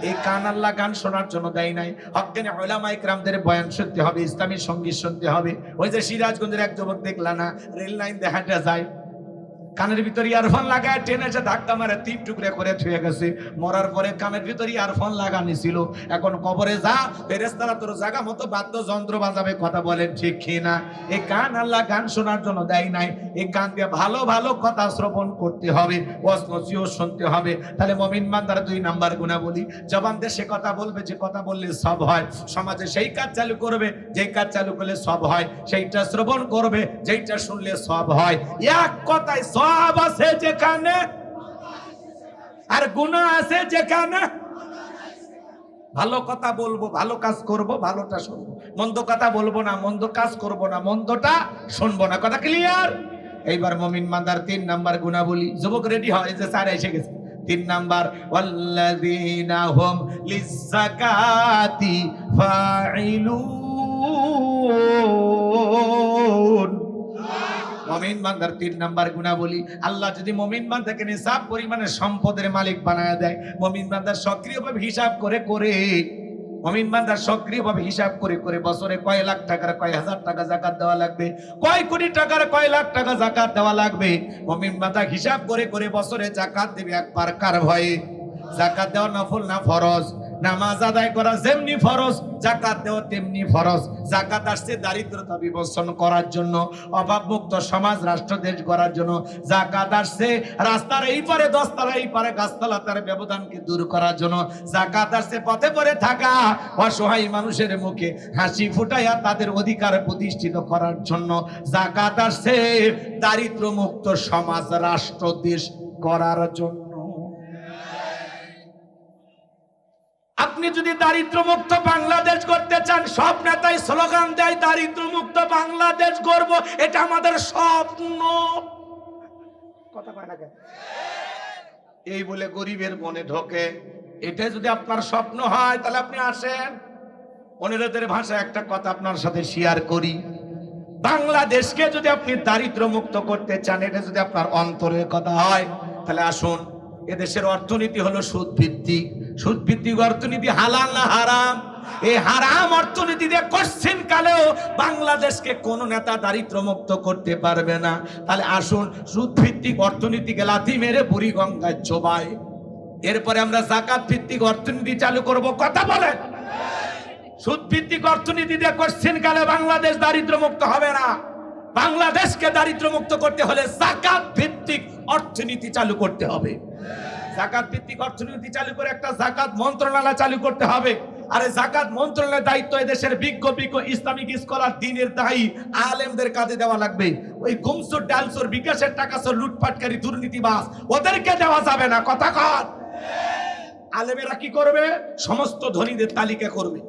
এই কান আল্লাহ গান শোনার জন্য দেয় নাই। হক্কানি উলামায়ে কেরামদের বয়ান শুনতে হবে, ইসলামী সঙ্গীত শুনতে হবে। ওই যে সিরাজগঞ্জের এক যুবক দেখলা না, রেল লাইন দেখাটা যায়, কানের ভিতরে ইয়ারফোন লাগায় ট্রেনে এসে ধাক্কা মারে 3 টুকরে করে ছুঁয়ে গেছে। মরার পরে কানের ভিতরে ইয়ারফোন লাগানি ছিল, এখন কবরে যা ফেরেশতারা তোর জায়গা মতো বাদ্যযন্ত্র বাজাবে। কথা বলেন ঠিক কি না? এই কান আল্লাহ গান শোনার জন্য দেয় নাই, এই কান দিয়ে ভালো ভালো কথা শ্রবণ করতে হবে, ওয়াজ নসিহত শুনতে হবে। তাহলে মুমিন বান্দার 2 নাম্বার গুণাবলী, জবান দিয়ে সে কথা বলবে যে কথা বললে সব হয়, সমাজে সেই কাজ চালু করবে যেই কাজ চালু করলে সব হয়, সেইটা শ্রবণ করবে যেইটা শুনলে সব হয়। এক কথায় সব আছে যেখানে আর গুনাহ আছে যেখানে। ভালো কথা বলবো, ভালো কাজ করব, ভালোটা শুনবো, মন্দ কথা বলবো না, মন্দ কাজ করব না, মন্দটা শুনবো না। কথা ক্লিয়ার? এইবার মুমিন বান্দার 3 নাম্বার গুণাবলী। যুবক রেডি হয়, যে স্যার এসে গেছে। 3 নাম্বার, ওয়াল্লাযীনা হুম লিয-যাকাতি ফাঈলুন। মুমিন বান্দার 3 নাম্বার গুণাবলী, আল্লাহ যদি মুমিন বান্দাকে নিসাব পরিমাণে সম্পদের মালিক বানায় দেয়, মুমিন বান্দার সক্রিয়ভাবে হিসাব করে করে, মুমিন বান্দার সক্রিয়ভাবে হিসাব করে করে বছরে কয় লাখ টাকার কয় হাজার টাকা যাকাত দেওয়া লাগবে, কয় কোটি টাকার কয় লাখ টাকা যাকাত দেওয়া লাগবে, মুমিন বান্দা হিসাব করে করে বছরে যাকাত দেবে একবার। কার ভয়ে? যাকাত দেওয়া নফল না ফরজ? নামাজ আদায় করা যেমনি ফরজ, যাকাত দেওয়া তেমনি ফরজ। যাকাত আসছে দারিদ্রতা বিমোচন করার জন্য, অভাবমুক্ত সমাজ রাষ্ট্র দেশ গড়ার জন্য। যাকাত আসছে রাস্তার এই পারে 10 তলা এই পারে গাছতলা তার ব্যবধানকে দূর করার জন্য। যাকাত আসছে পথে পড়ে থাকা অসহায় মানুষের মুখে হাসি ফুটাইয়া তাদের অধিকার প্রতিষ্ঠিত করার জন্য। যাকাত আসছে দারিদ্রমুক্ত সমাজ রাষ্ট্র দেশ গড়ার জন্য। আপনি যদি দারিদ্রমুক্ত বাংলাদেশ করতে চান, সব নেতাই স্লোগান দেয় দারিদ্রমুক্ত বাংলাদেশ গড়ব, এটা আমাদের স্বপ্ন। কথা কয় না কেন? এই বলে গরিবের মনে ঢোকে। এটা যদি আপনার স্বপ্ন হয় তাহলে আপনি আসেন। অনুরোধের ভাষায় একটা কথা আপনার সাথে শেয়ার করি। বাংলাদেশকে যদি আপনি দারিদ্রমুক্ত করতে চান, এটা যদি আপনার অন্তরের কথা হয়, তাহলে আসুন। এদেশের অর্থনীতি হলো সুদ ভিত্তিক। সুদ ভিত্তিক অর্থনীতি হালাল না হারাম? এই হারাম অর্থনীতি দিয়ে কোশ্চিন কালেও বাংলাদেশকে কোন নেতা দারিদ্রমুক্ত করতে পারবে না। তাহলে আসুন সুদ ভিত্তিক অর্থনীতিকে লাথি মেরে বুড়িগঙ্গায় চোবাই। এরপরে আমরা যাকাত ভিত্তিক অর্থনীতি চালু করব। কথা বলেন? সুদ ভিত্তিক অর্থনীতি দিয়ে কোশ্চিন কালে বাংলাদেশ দারিদ্রমুক্ত হবে না। বাংলাদেশকে দারিদ্রমুক্ত করতে হলে যাকাত ভিত্তিক অর্থনীতি চালু করতে হবে। যাকাত ভিত্তিক অর্থনীতি চালু করে একটা যাকাত মন্ত্রণালয় চালু করতে হবে। আর এই যাকাত মন্ত্রণালয়ের দায়িত্ব এদেশের বিজ্ঞ ইসলামিক স্কলার, দ্বীনের দায়ী আলেমদের কাজে দেওয়া লাগবে। ওই গুমসুর ডালসুর বিকাশের টাকাসুর লুটপাটকারী দুর্নীতিবাজ ওদেরকে দেওয়া যাবে না। কথা কর। আলেমেরা কি করবে? সমস্ত ধনীদের তালিকা করবে।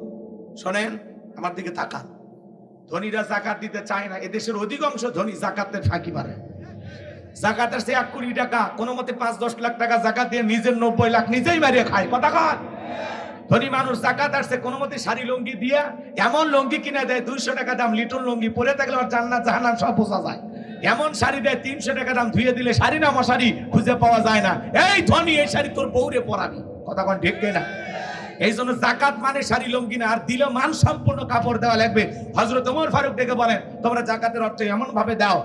শোনেন, আমার দিকে তাকান। ধনীরা যাকাত দিতে চায় না। এদেশের অধিকাংশ ধনী যাকাতের ফাঁকি মারে। যাকাত আসছে 1 কোটি টাকা, কোনো মতে 5-10 লাখ টাকা যাকাত দিয়ে নিজের 90 লাখ নিজেই মারিয়ে খায়। কথা কর। ধনী মানুষ যাকাত আসছে কোনো মতে শাড়ি লুঙ্গি দিয়ে এমন লুঙ্গি কিনে দেয় 200 টাকা দাম লিটন লুঙ্গি, পরে থাকলে আর জান্নাত জাহান্নাম সব বোঝা যায়। এমন শাড়ি দেয় 300 টাকা দাম, ধুয়ে দিলে শাড়ি না মশারি খুঁজে পাওয়া যায় না। এই ধনী, এই শাড়ি তোর বউরে পরাবি। কথা কন ঠিক না? এই জন্য যাকাত মানে শাড়ি লুঙ্গি না, আর দিলে মান সম্পূর্ণ কাপড় দেওয়া লাগবে। হযরত ওমর ফারুক ডেকে বলেন, তোমরা যাকাতের অর্থ এমন ভাবে দাও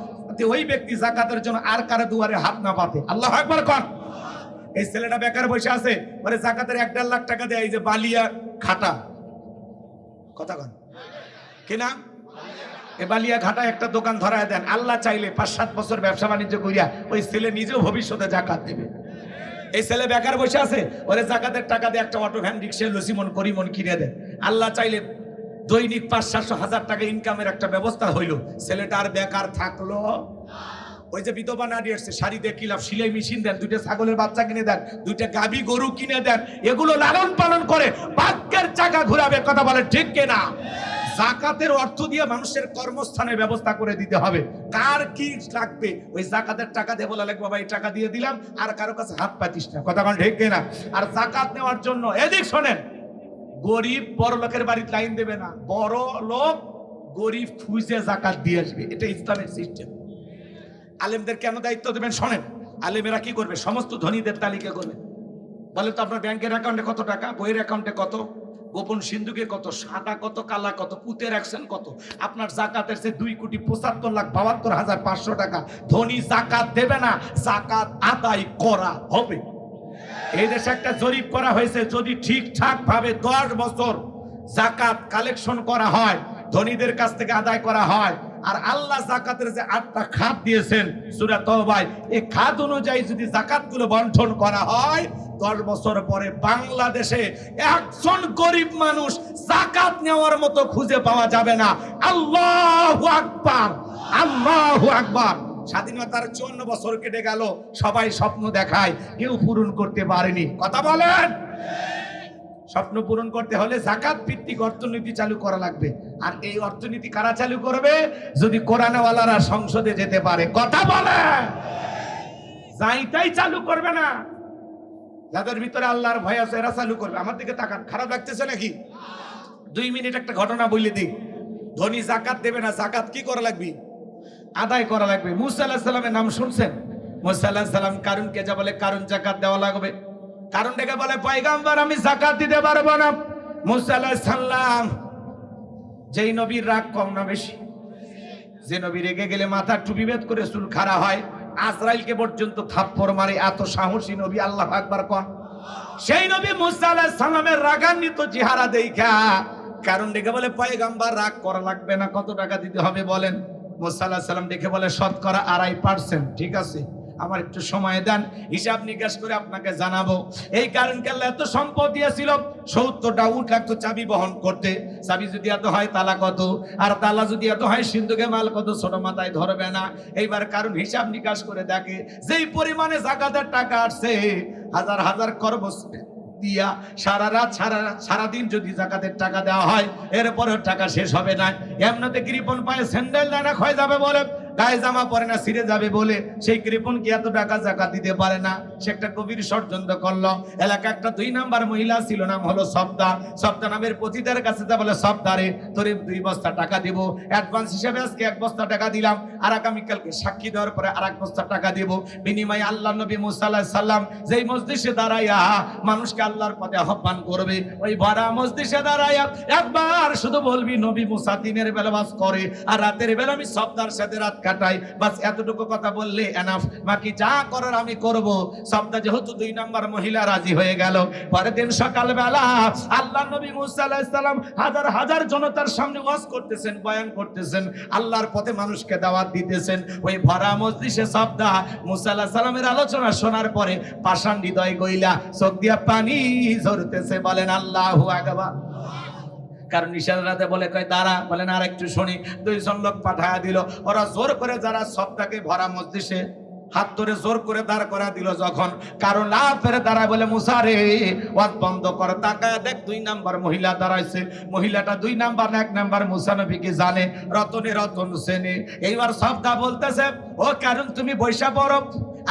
ওই ব্যক্তি যাকাতের জন্য আর কারো দুয়ারে হাত না পাতে। আল্লাহু আকবার কোন। এই ছেলেটা বেকার বসে আছে, বলে যাকাতের 1.5 লাখ টাকা দেয়। এই যে বালিয়া ঘাটা, কথা কন কি নাম? এই বালিয়া ঘাটা একটা দোকান ধরায় দেন। আল্লাহ চাইলে 5-7 বছর ব্যবসা বাণিজ্য করিয়া ওই ছেলে নিজেও ভবিষ্যতে যাকাত দেবে। এই ছেলে বেকার বসে আছে, ওরে যাকাতের টাকা দিয়ে একটা অটো ভ্যান রিক্সা লসিমন করিমন কিনে দেন। আল্লাহ চাইলে দৈনিক 500-700 টাকা ইনকামের একটা ব্যবস্থা হইল। ছেলেটা আর বেকার থাকলো। ওই যে বিধবা নারী আসছে, শাড়ি দিয়ে কিলাফ, সিলাই মেশিন দেন, 2টা ছাগলের বাচ্চা কিনে দেন, 2টা গাভী গরু কিনে দেন, এগুলো লালন পালন করে ভাগ্যের চাকা ঘুরাবে। কথা বলে ঠিক কিনা? যাকাতের অর্থ দিয়ে মানুষের কর্মস্থানের ব্যবস্থা করে দিতে হবে। কার কি লাগবে ওই যাকাতের টাকা দিয়ে বলা লাগবে, বাবা এই টাকা দিয়ে দিলাম, আর কারো কাছে হাত পাতিস না। কথা বলে ঠিক কিনা? আর যাকাত নেওয়ার জন্য এদিক শোনেন, গরিব বড় লোকের বাড়িতে লাইন দেবে না। বড় লোক গরিব খুঁজে যাকাত দিয়ে আসবে। এটা ইসলামের সিস্টেম। আলেমদের কেন দায়িত্ব দেবেন? শোনেন, আলেমেরা কি করবে? সমস্ত ধনীদের তালিকা করবে। বলে তো আপনার ব্যাংকের অ্যাকাউন্টে কত টাকা, বইয়ের অ্যাকাউন্টে কত, গোপন সিন্ধুকে কত, সাদা কত, কালা কত, পুঁতে রাখছেন কত। আপনার জাকাতের চেয়ে 2,75,72,500 টাকা। ধনী জাকাত দেবে না, জাকাত আদায় করা হবে। এই দেশে একটা জরিপ করা হয়েছে, যদি ঠিকঠাক ভাবে 10 বছর জাকাত কালেকশন করা হয়, ধনীদের কাছ থেকে আদায় করা হয়, আর আল্লাহ জাকাতের যে 8টা খাত দিয়েছেন সূরা তাওবায়, এই খাত অনুযায়ী যদি জাকাতগুলো বন্টন করা হয়, 10 বছর পরে বাংলাদেশে একজন গরিব মানুষ জাকাত নেওয়ার মতো খুঁজে পাওয়া যাবে না। আল্লাহু আকবার, আল্লাহু আকবার। স্বাধীনতার 54 বছর কেটে গেল, সবাই স্বপ্ন দেখায়, কেউ পূরণ করতে পারেনি। কথা বলেন। স্বপ্ন পূরণ করতে হলে জাকাত ভিত্তিক অর্থনীতি চালু করা লাগবে। আর এই অর্থনীতি কারা চালু করবে? যদি কোরআনওয়ালারা সংসদে যেতে পারে। কথা বলে। যাইতাই চালু করবে না, যাদের ভিতরে আল্লাহর ভয় আছে এরা চালু করবে। আমার দিকে তাকান, খারাপ লাগতেছে নাকি? 2 মিনিট একটা ঘটনা বলে দিই। ধনী জাকাত দেবে না, জাকাত কি করা লাগবে? আদায় করা লাগবে। মুসা আলাইহিস সালামের নাম শুনছেন? মুসা আলাইহিস সালাম কারুনকে যা বলে, কারুন জাকাত দেওয়া লাগবে। কারণ ডেকে বলে, পয়গম্বর আমি জাকাত দিতে পারবো না। মুসা আলাইহিস সালাম, যেই নবীর রাগ কম না বেশি, যে নবী রেগে গেলে মাথার টুপি বেদ করে চুল খাড়া হয়, আজরাইলকে পর্যন্ত থাপ্পড় মারে, এত সাহসী নবী। আল্লাহু আকবার কোন। সেই নবী মুসা আলাইহিস সালামের রাগান্বিত চেহারা দেখা কারণ ডেকে বলে, পয়গম্বর রাগ করা লাগবে না, কত টাকা দিতে হবে বলেন? মুসা আলাইহিস সালাম দেখে বলে, শতকরা 2.5%। ঠিক আছে, আমার একটু সময় দেন, হিসাব নিকাশ করে আপনাকে জানাবো। এই কারণকে আল্লাহ এত সম্পদ দিয়েছিল, 70টা উট লাগতো চাবি বহন করতে। চাবি যদি এত হয় তালা কত, আর তালা যদি এত হয় সিন্ধুকে মাল কত, ছোট মাথায় ধরবে না। এইবার কারণ হিসাব নিকাশ করে দেখে, যেই পরিমাণে জাকাতের টাকা আসছে, হাজার হাজার করব দিয়া সারা রাত সারাদিন যদি জাকাতের টাকা দেওয়া হয়, এরপরেও টাকা শেষ হবে না। এমনিতে কৃপণ পায়ে স্যান্ডেল দানা ক্ষয় যাবে বলে, গায়ে জামা পরে না ছিঁড়ে যাবে বলে, সেই কৃপণ কি এত টাকা জাকাত দিতে পারে না? সে একটা গভীর ষড়যন্ত্র করলো। এলাকা একটা 2 নাম্বার মহিলা ছিল, নাম হলো সবদা। সবদা নামের পতিতার কাছে যা বলে, সবদারে তোরে 2 বস্তা টাকা দিব, অ্যাডভান্স হিসেবে আজকে 1 বস্তা টাকা দিলাম, আর আগামীকালকে সাক্ষী দেওয়ার পরে আর 1 বস্তা টাকা দিব। বিনিময়ে আল্লাহ নবী মুসা আলাইহিস সালাম যেই মজলিসে দাঁড়াইয়া মানুষকে আল্লাহর পথে আহ্বান করবে, ওই ভরা মজলিসে দাঁড়াইয়া একবার শুধু বলবি, নবী মুসা দিনের বেলা বাস করে আর রাতের বেলা আমি সবদার সাথে রাত কাটাই, বাস এতটুকু কথা বললে এনাফ, বাকি যা করার আমি করব। সবদা যেহেতু 2 নাম্বার মহিলা রাজি হয়ে গেল, পরের দিন সকালবেলা আল্লাহ নবী মুসা আলাইহিস সালাম হাজার হাজার জনতার সামনে ওয়াজ করতেছেন, বয়ান করতেছেন, আল্লাহর পথে মানুষকে দাওয়াত দিতেছেন। ওই ভরা মজলিসে সবদা মুসা আলাইহিস সালামের আলোচনা শোনার পরে পাষাণ হৃদয় গইলা চোখ দিয়া পানি ঝরতেছে। বলেন আল্লাহু আকবার। কারণ ইশারাতে বলে, কয় দাঁড়া, বলেন আর একটু শুনি। 2 জন লোক পাঠায়া দিল, ওরা জোর করে যারা সবটাকে ভরা মজলিসে হাত ধরে জোর করে দাঁড় করা দিল। যখন কারণ না ফেরে দাঁড়ায়, বলে মুসা রে ওয়াজ বন্ধ কর, তাকায় দেখ 2 নাম্বার মহিলা দাঁড়াইছে। মহিলাটা 2 নাম্বার না 1 নাম্বার মুসা নবীকে জানে, রতনে রতন সেনে। এইবার সবদা বলতেছে, ও কারণ তুমি বৈশা পড়ো,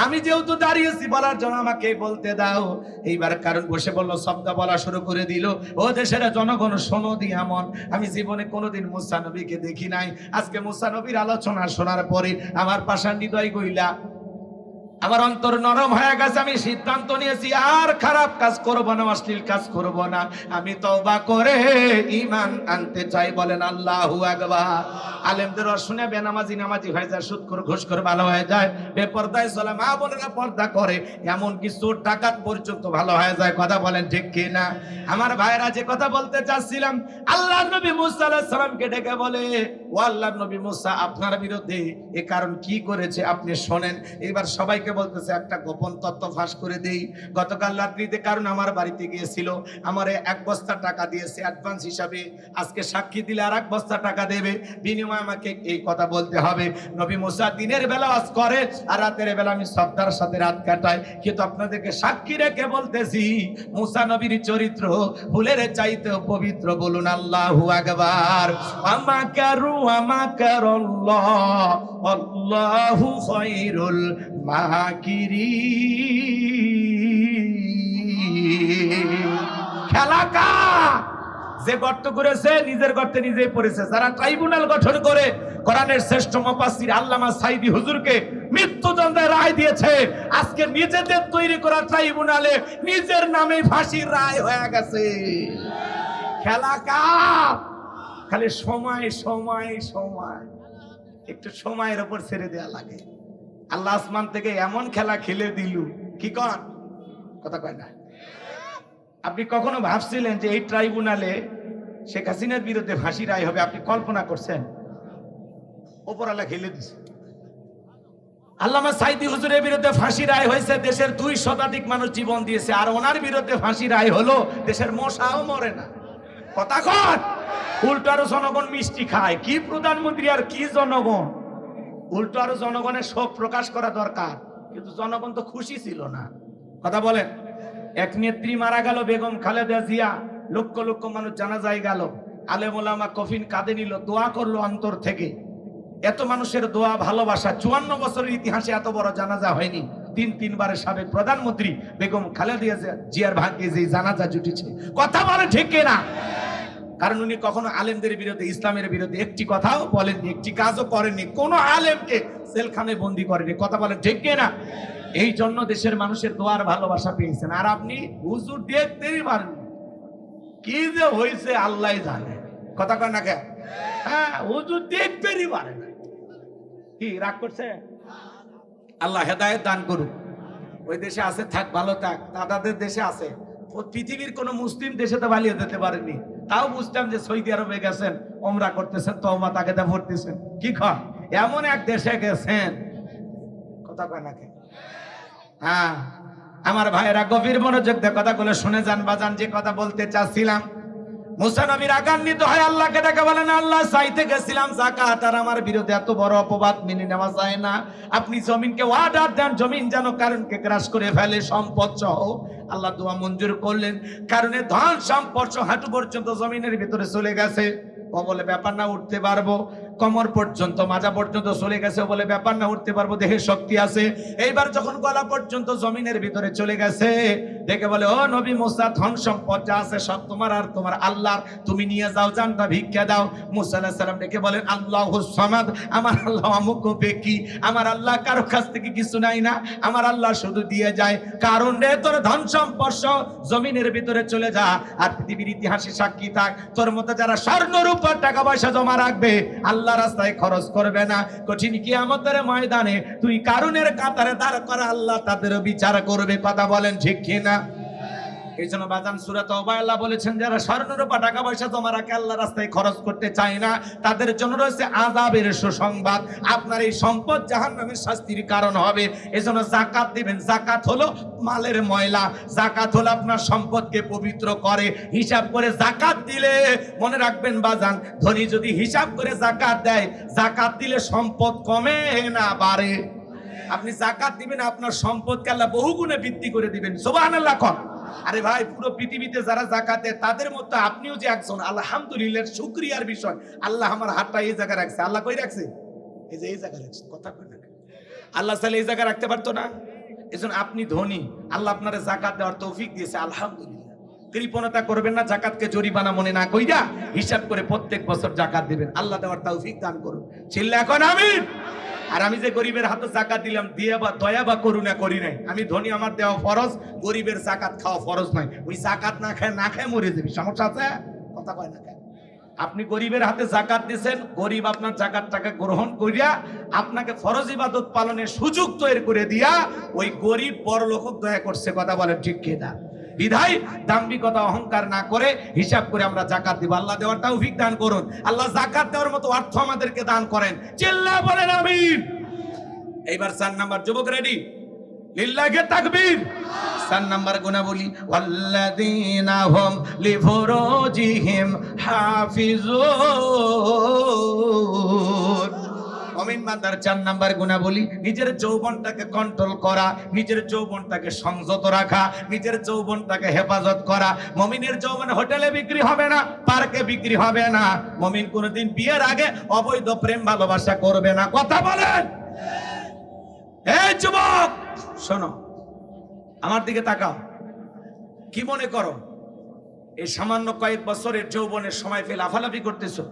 আমি যেহেতু দাঁড়িয়েছি বলার জন্য আমাকে বলতে দাও। এইবার কারণ বসে বলল, সবদা বলা শুরু করে দিল, ও দেশের জনগণ শোনো দিয়া মন, আমি জীবনে কোনোদিন মুসা নবীকে দেখি নাই। আজকে মুসা নবীর আলোচনা শোনার পরে আমার পাষাণ হৃদয় গইলা, আমার অন্তর নরম হয়ে গেছে। আমি সিদ্ধান্ত নিয়েছি আর খারাপ কাজ করব না, অশ্লীল কাজ করব না। আমি তওবা করে ঈমান আনতে চাই। বলেন আল্লাহু আকবার। আলেমদের শুনে বেনামাজি নামাজি হয়ে যায়, সুদখোর ঘুষখোর ভালো হয়ে যায়, বেপরদায় চলে মা বোনেরা পর্দা করে, এমন কিছু ডাকাত পর্যন্ত ভালো হয়ে যায়। কথা বলেন ঠিক কি না? আমার ভাইরা, যে কথা বলতে চাচ্ছিলাম, আল্লাহর নবী মুসা আলাইহিস সালামকে ডেকে বলে, ও আল্লাহর নবী মুসা, আপনার বিরুদ্ধে এ কারণ কি করেছে আপনি শোনেন। এবার সবাই বলতেছে, একটা গোপন তথ্য ফাঁস করে দেই। গতকাল রাত্রিতে কারণ আমার বাড়িতে গিয়েছিল, আমারে 1 বস্তা টাকা দিয়েছে অ্যাডভান্স হিসাবে, আজকে সাক্ষী দিলে আর 1 বস্তা টাকা দেবে, বিনিময়ে আমাকে এই কথা বলতে হবে। নবী মুসা দিনের বেলা ওয়াজ করে আর রাতের বেলা আমি সবদার সাথে রাত কাটাই, কিন্তু আপনাদেরকে সাক্ষী রেখে বলতেছি, মুসা নবীর চরিত্র ফুলের চাইতে পবিত্র। বলুন আল্লাহু আকবার। আমাকারু আমাকারাল্লাহ আল্লাহু খায়রুল মাকিরিন। খেলাকা যে গর্ত করেছে নিজের গর্তে নিজেই পড়েছে। যারা ট্রাইব্যুনাল গঠন করে কোরআনের শ্রেষ্ঠ মুফাসসির আল্লামা সাইদি হুজুরকে মৃত্যুদণ্ডের রায় দিয়েছে, আজকে নিজেদের তৈরি করা ট্রাইব্যুনালে নিজের নামে ফাঁসির রায় হয়ে গেছে। খেলা কার? খালি সময় সময় সময়, একটু সময়ের উপর ছেড়ে দেয়া লাগে। আল্লাহ আসমান থেকে এমন খেলা খেলে দিল, কি কন কথা কয় না। আপনি কখনো ভাবছিলেন যে এই ট্রাইব্যুনালে শেখ হাসিনার বিরুদ্ধে ফাঁসি রায় হবে? আপনি কল্পনা করছেন? ওপরওয়ালা খেলে দিছে। আল্লামা সাইদি হুজুরের বিরুদ্ধে ফাঁসি রায় হয়েছে, দেশের 2 শতাধিক মানুষ জীবন দিয়েছে। আর ওনার বিরুদ্ধে ফাঁসি রায় হলো, দেশের মশাও মরে না। কথা কন, উল্টো আরো জনগণ মিষ্টি খায়। কি প্রধানমন্ত্রী আর কি জনগণ, উল্টো আরো জনগণের শোক প্রকাশ করা দরকার, কিন্তু জনগণ তো খুশি ছিল না। কথা বলেন। এক নেত্রী মারা গেল, বেগম খালেদা জিয়া, লক্ষ লক্ষ মানুষ জানাজায় গেল, আলেম ওলামা কফিন কাঁধে নিল, দোয়া করলো অন্তর থেকে। এত মানুষের দোয়া ভালোবাসা, 54 বছরের ইতিহাসে এত বড় জানাজা হয়নি। 3 সাবেক প্রধানমন্ত্রী বেগম খালেদা জিয়ার ভাগ্যে যে জানাজা জুটেছে। কথা বলে ঠিক না? কারণ উনি কখনো আলেমদের বিরুদ্ধে, ইসলামের বিরুদ্ধে একটি কথাও বলেননি, একটি কাজও করেননি, কোন আলেমকে সেলখানে বন্দি করেনি। কথা বলে ঠিক না? এই জন্য দেশের মানুষের দোয়ার ভালোবাসা পেয়েছেন। আর আপনি হুজুর দেখতেই পারেন, কি যে হয়েছে আল্লাহ জানে। কথা কয় না কে? হ্যাঁ, হুজুর দেখতেই পারে না। কি রাগ করছে? আল্লাহ হেদায়েত দান করুক। ওই দেশে আছে, থাক, ভালো থাক। তাদের দেশে আছে, পৃথিবীর কোন মুসলিম দেশে তো বালিয়ে যেতে পারেনি। তাও বুঝতাম যে সৌদি আরবে গেছেন, ওমরা করতেছেন, তওবা তাকেদা পড়তেছেন। কি খান, এমন এক দেশে গেছেন, কথা কয় না কে? হ্যাঁ, আমার ভাইয়েরা গভীর মনোযোগ দিয়ে কথাগুলো শুনে যান বাজান। যে কথা বলতে চাচ্ছিলাম, মুসা নবী রাগান্বিত হয় আল্লাহকে ডেকে বলেন, আল্লাহ চাইতে গেছিলাম যাকাত, আর আমার বিরুদ্ধে এত বড় অপবাদ মেনে নেওয়া যায় না। আপনি জমিনকে অর্ডার দেন, জমিন যেন কারণকে গ্রাস করে ফেলে, সম্পদ সহ। আল্লাহ দোয়া মঞ্জুর করলেন, কারণে ধন সম্পদ হাঁটু পর্যন্ত জমিনের ভিতরে চলে গেছে। ও বলে ব্যাপার না, উঠতে পারবো। কোমর পর্যন্ত, মাজা পর্যন্ত চলে গেছে। ও বলে ব্যাপার না, উঠতে পারবো, দেহে শক্তি আছে। এইবার যখন গলা পর্যন্ত জমিনের ভিতরে চলে গেছে, দেখে বলে, ও নবী মুসা, ধন সম্পদ যা আছে সব তোমার আর তোমার আল্লাহর, তুমি নিয়ে যাও, জানটা ভিক্ষা দাও। মুসা আলাইহিস সালাম ডেকে বলেন, আল্লাহুস সামাদ, আমার আল্লাহ অমুক বেকি, আমার আল্লাহ কারো কাছ থেকে কিছু নাই না, আমার আল্লাহ শুধু দিয়ে যায়। কারণ রে, তোর ধন সম্পদ জমিনের ভিতরে চলে যা, আর পৃথিবীর ইতিহাসে সাক্ষী থাক, তোর মতো যারা স্বর্ণ রূপার টাকা পয়সা জমা রাখবে, আল্লাহ রাস্তায় খরচ করবে না, কঠিন কিয়ামতের ময়দানে তুই কারুনের কাতারে দাঁড় করা, আল্লাহ তাদেরও বিচার করবে। কথা বলেন ঠিক কিনা? এই জন্য বাজান সূরা তাওবায় আল্লাহ বলেছেন, যারা স্বর্ণ রূপা টাকা পয়সা জমা রাখে, আল্লাহ রাস্তায় খরচ করতে চায় না, তাদের জন্য রয়েছে আযাবের সুসংবাদ। আপনার এই সম্পদ জাহান্নামের শাস্তির কারণ হবে। এজন্য যাকাত দিবেন। যাকাত হলো মালের ময়লা, যাকাত হলো আপনার সম্পদকে পবিত্র করে। হিসাব করে যাকাত দিলে, মনে রাখবেন বাজান, ধনী যদি হিসাব করে যাকাত দেয়, যাকাত দিলে সম্পদ কমে না বাড়ে। আপনি যাকাত দিবেন, আপনার সম্পদকে আল্লাহ বহুগুণে বৃদ্ধি করে দিবেন। সুবহানাল্লাহ কর। আরে ভাই, পুরো পৃথিবীতে যারা যাকাত দেয় তাদের মতো আপনিও যে একজন, আলহামদুলিল্লাহ, শুকরিয়ার বিষয়। আল্লাহ আমার হাতটা এই জায়গায় রাখছে। আল্লাহ কই রাখছে? এই যে এই জায়গায় রাখছে। কথা কই না? আল্লাহ চাইলে এই জায়গায় রাখতে পারতো না? এজন্য আপনি ধনী, আল্লাহ আপনারে যাকাত দেওয়ার তৌফিক দিয়েছে, আলহামদুলিল্লাহ। কৃপণতা করবেন না, যাকাতকে জরিমানা মনে না কইরা হিসাব করে প্রত্যেক বছর যাকাত দিবেন। আল্লাহ দেওয়ার তৌফিক দান করুন। চিল্লা এখন আমিন। আর আমি যে গরিবের হাতে যাকাত দিলাম, দিয়ে বা দয়া বা করুণা করি নাই। আমি ধনী, আমার দেওয়া ফরজ, গরিবের যাকাত খাওয়া ফরজ নাই। ওই যাকাত না খায় মরে যাবি, সমস্যা আছে? কথা কয় না কেন? আপনি গরিবের হাতে যাকাত দিয়েছেন, গরিব আপনার যাকাতটাকে গ্রহণ করিয়া আপনাকে ফরজ ইবাদত পালনের সুযোগ তৈরি করে দিয়া ওই গরিব বড় লোক দয়া করছে। কথা বলেন ঠিক কিনা? বিধায় দাম্ভিকতা অহংকার না করে হিসাব করে আমরা যাকাত দিব। আল্লাহ দেওয়ার তৌফিক দান করুন। আল্লাহ যাকাত দেওয়ার মতো অর্থ আমাদেরকে দান করেন। চিল্লা বলেন আমিন। এইবার 4 নাম্বার, যুবক রেডি? লিল্লাহি তাকবীর। 4 নাম্বার গুনাবলী, ওয়াল্লাযীনা হুম লিফুরুজিহিম হাফিজুন। মুমিন বান্দার 4 নাম্বার গুনাবলী, নিজের যৌবনটাকে কন্ট্রোল করা, নিজের যৌবনটাকে সংযত রাখা, নিজের যৌবনটাকে হেফাজত করা। মুমিনের যৌবন হোটেলে বিক্রি হবে না, পার্কে বিক্রি হবে না। মুমিন কোনোদিন বিয়ের আগে অবৈধ প্রেম ভালোবাসা করবে না। কথা বলেন। এই যুবক শোনো, আমার দিকে তাকাও। কি মনে করো এই সামান্য কয়েক বছরের যৌবনের সময় ফেলে লাফালাফি করতেছো?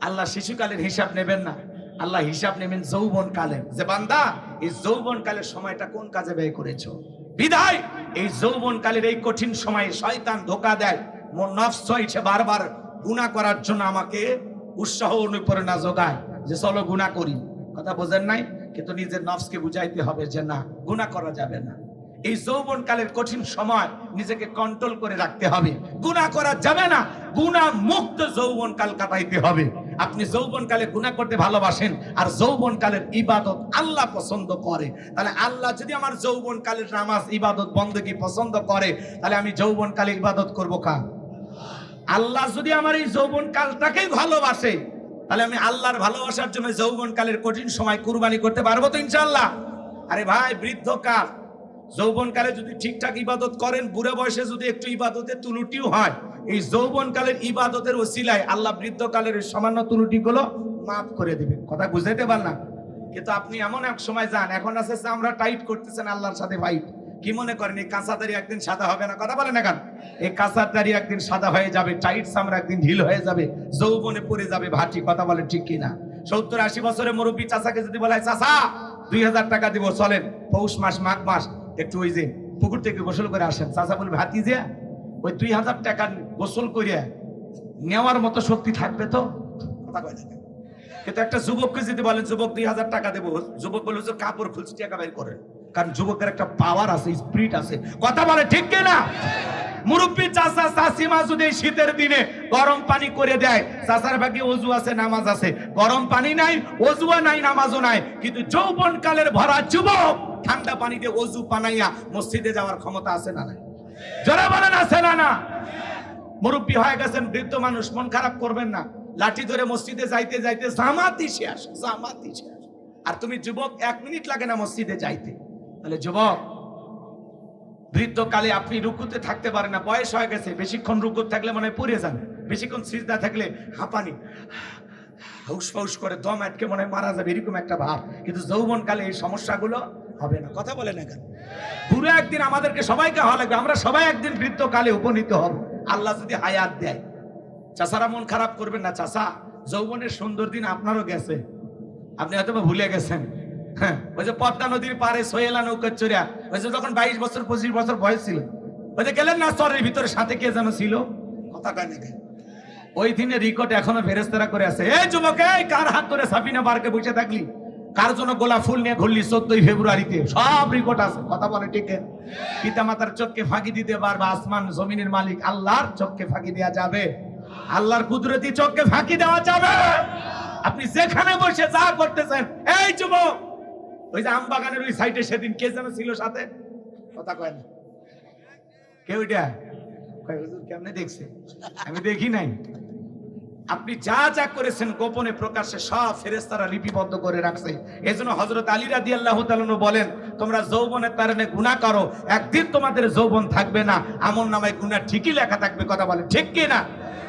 আল্লাহ শিশুকালের হিসাব নেবেন না, আল্লাহ হিসাব নেবেন যৌবন কালে। যে বান্দা, এই যৌবন কালের সময়টা কোন কাজে ব্যয় করেছো? বিধায় এই যৌবন কালের এই কঠিন সময়ে শয়তান ধোঁকা দেয়, নফস চাইছে বারবার গুনাহ করার জন্য আমাকে উৎসাহ অনুপ্রেরণা যোগায় যে চলো গুনাহ করি। কথা বোঝেন নাই? কিন্তু নিজের নফসকে বুঝাইতে হবে যে না, গুনাহ করা যাবে না। এই যৌবনকালের কঠিন সময় নিজেকে কন্ট্রোল করে রাখতে হবে, গুনাহ করা যাবে না, গুনাহ মুক্ত যৌবনকাল কাটাইতে হবে। আপনি যৌবনকালে গুনাহ করতে ভালোবাসেন আর যৌবনকালের ইবাদত আল্লাহ পছন্দ করে, তাহলে আল্লাহ যদি আমার যৌবনকালের নামাজ ইবাদত বন্দেগী পছন্দ করে, তাহলে আমি যৌবনকালে ইবাদত করব কার? আল্লাহ যদি আমার এই যৌবনকালটাকেই ভালোবাসে, তাহলে আমি আল্লাহর ভালোবাসার জন্য যৌবনকালের কঠিন সময় কুরবানি করতে পারবো তো ইনশাআল্লাহ? আরে ভাই, বৃদ্ধকাল যৌবনকালে যদি ঠিকঠাক ইবাদত করেন, বুড়া বয়সে যদি একটু ইবাদতে তুলুটিও হয়, এই যৌবনকালের ইবাদতের ওসিলায় আল্লাহ বৃদ্ধকালের সামান্য তুলুটিগুলো মাফ করে দিবেন। কথা বুঝাইতে পারলাম? কিন্তু আপনি এমন এক সময় যান, এখন আছে আমরা টাইট করতেছেন আল্লাহর সাথে ফাইট। কি মনে করেন এই কাঁচা দাড়ি একদিন সাদা হবে না? কথা বলেন এখন, এই কাঁচা দাড়ি একদিন সাদা হয়ে যাবে, টাইট চামড়া একদিন ঢিল হয়ে যাবে, যৌবনে পড়ে যাবে ভাটি। কথা বলেন ঠিক কিনা? 70-80 বছরের মুরব্বী চাচাকে যদি বলে চাচা 2000 টাকা দিব, চলেন পৌষ মাস মাঘ মাস একটু ওই যে পুকুর থেকে গোসল করে আসেন, চাচা বলবে হাতি যে ওই 2000 টাকা গোসল করে নেওয়ার মতো শক্তি থাকবে তো? কথা কয় না। কিন্তু একটা যুবককে যদি বলেন যুবক 2000 টাকা দেবো, যুবক বলবে যে কাপড় খুলছি টাকা বের করেন, কারণ যুবকের একটা পাওয়ার আছে, স্পিরিট আছে। কথা বলে ঠিক কিনা? মুরব্বী চাচা চাচিমা যদি শীতের দিনে গরম পানি করে দেয়, চাচার ভাগে ওযু আছে নামাজ আছে, গরম পানি নাই, ওযুও নাই, নামাজও নাই, কিন্তু যৌবনকালের ভরা যুবক ঠান্ডা পানি দিয়ে ওযু বানাইয়া মসজিদে যাওয়ার ক্ষমতা আছে না নাই? যারা বলেন আছে না না? মুরব্বী হয়ে গেছেন, বৃদ্ধ মানুষ, মন খারাপ করবেন না, লাঠি ধরে মসজিদে যাইতে যাইতে জামাতি শেষ, জামাতি শেষ। আর তুমি যুবক 1 মিনিট লাগে না মসজিদে যাইতে। তাহলে যুবক বৃদ্ধকালে আপনি রুকুতে থাকতে পারেন না, বয়স হয়ে গেছে, বেশিক্ষণ রুকুতে থাকলে মনে হয় পড়ে যান, বেশিক্ষণ সিজদা থাকলে হাঁপানি, হুস ফাউস করে দম আটকে মনে হয় মারা যাবে, এরকম একটা ভাব। কিন্তু যৌবনকালে এই সমস্যাগুলো হবে না। কথা বলে না কেন? পুরো একদিন আমাদেরকে সবাইকে হওয়া লাগবে, আমরা সবাই একদিন বৃদ্ধকালে উপনীত হব, আল্লাহ যদি হায়াত দেয়। চাচারা মন খারাপ করবেন না, চাচা যৌবনের সুন্দর দিন আপনারও গেছে, আপনি হয়তো ভুলে গেছেন। হ্যাঁ, ওই যে পদ্মা নদীর পারে সোহেলা নৌকা চড়িয়া, ওই যে যখন 22 বছর 25 বছর বয়স ছিল, ওই যে গেলেন না চরের ভিতরে, সাথে কে যেন ছিল, কথা কয় নাকি? ওই দিনের রেকর্ড এখনো ফেরেশতারা করে আছে। এই যুবক, এই কার হাত ধরে সাফিনা পার্কে বসে থাকলি, কার জন্য গোলাপ ফুল নিয়ে ঘুরলি 14 ফেব্রুয়ারিতে, সব রেকর্ড আছে। কথা বলে ঠিক? পিতা মাতার চোখকে ফাঁকি দিতে পারবে আসমান জমিনের মালিক আল্লাহর চোখকে ফাঁকি দেওয়া যাবে? আল্লাহর কুদরতি চোখকে ফাঁকি দেওয়া যাবে? আপনি যেখানে বসে যা করতেছেন, এই যুবক ওই যে আম বাগানের ওই সাইডে সেদিন কে যেন ছিল সাথে, কথা কয় না কেউ? এটা কেমনে দেখছে? আমি দেখি নাই। আপনি যা যা করেছেন গোপনে প্রকাশ্যে সব ফেরেশতারা লিপিবদ্ধ করে রাখছে। এজন্য হযরত আলী রাদিয়াল্লাহু তাআলা বলেন, তোমরা যৌবনের কারণে গুনাহ করো, একদিন তোমাদের যৌবন থাকবে না, আমলনামায় গুনাহ ঠিকই লেখা থাকবে। কথা বলে ঠিক কি না?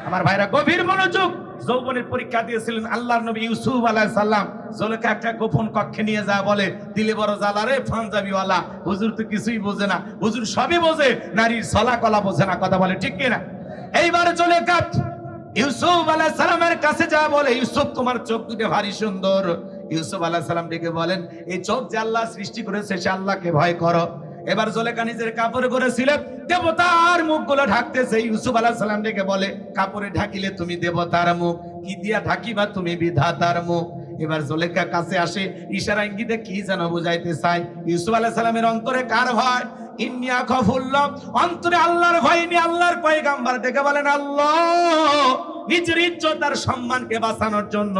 আমার ভাইরা গভীর মনোযোগ। যৌবনের পরীক্ষা দিয়েছিলেন আল্লাহর নবী ইউসুফ আলাইহিস সালাম। জুলেখা একটা গোপন কক্ষে নিয়ে যা বলে, দিলে বড় জ্বালা রে পাঞ্জাবিওয়ালা, হুজুর তো কিছুই বোঝে না, হুজুর সবই বোঝে, নারীর ছলা কলা বোঝে না। কথা বলে ঠিক কি না? এইবার জুলেখা ইউসুফ আলাইহিস সালামের কাছে যা বলে, ইউসুফ তোমার চোখ দুটো ভারী সুন্দর। ইউসুফ আলাইহিস সালাম ডেকে বলেন, এই চোখ যে আল্লাহ সৃষ্টি করেছে সে আল্লাহকে ভয় করো। এবার জুলেখা নিজের কাপড়ে করেছিলেন, দেবতার মুখগুলো ঢাকতেছে। ইউসুফ আলাইহিস সালাম ডেকে বলে, কাপড়ে ঢাকিলে তুমি দেবতার মুখ, কি দিয়া ঢাকিবা তুমি বিধাতার মুখ। এবার জুলেখা কাছে আসে, ইশারা ইঙ্গিতে কি যেন বুঝাইতে চায়। ইউসুফ আলাইহিস সালামের অন্তরে কার ভয়? ইন্নিয়া খাফুল্লাহ, অন্তরে আল্লাহর ভয় নিয়ে আল্লাহর পয়গম্বর ডেকে বলেন, আল্লাহ নিজের ইজ্জত আর সম্মানকে বাঁচানোর জন্য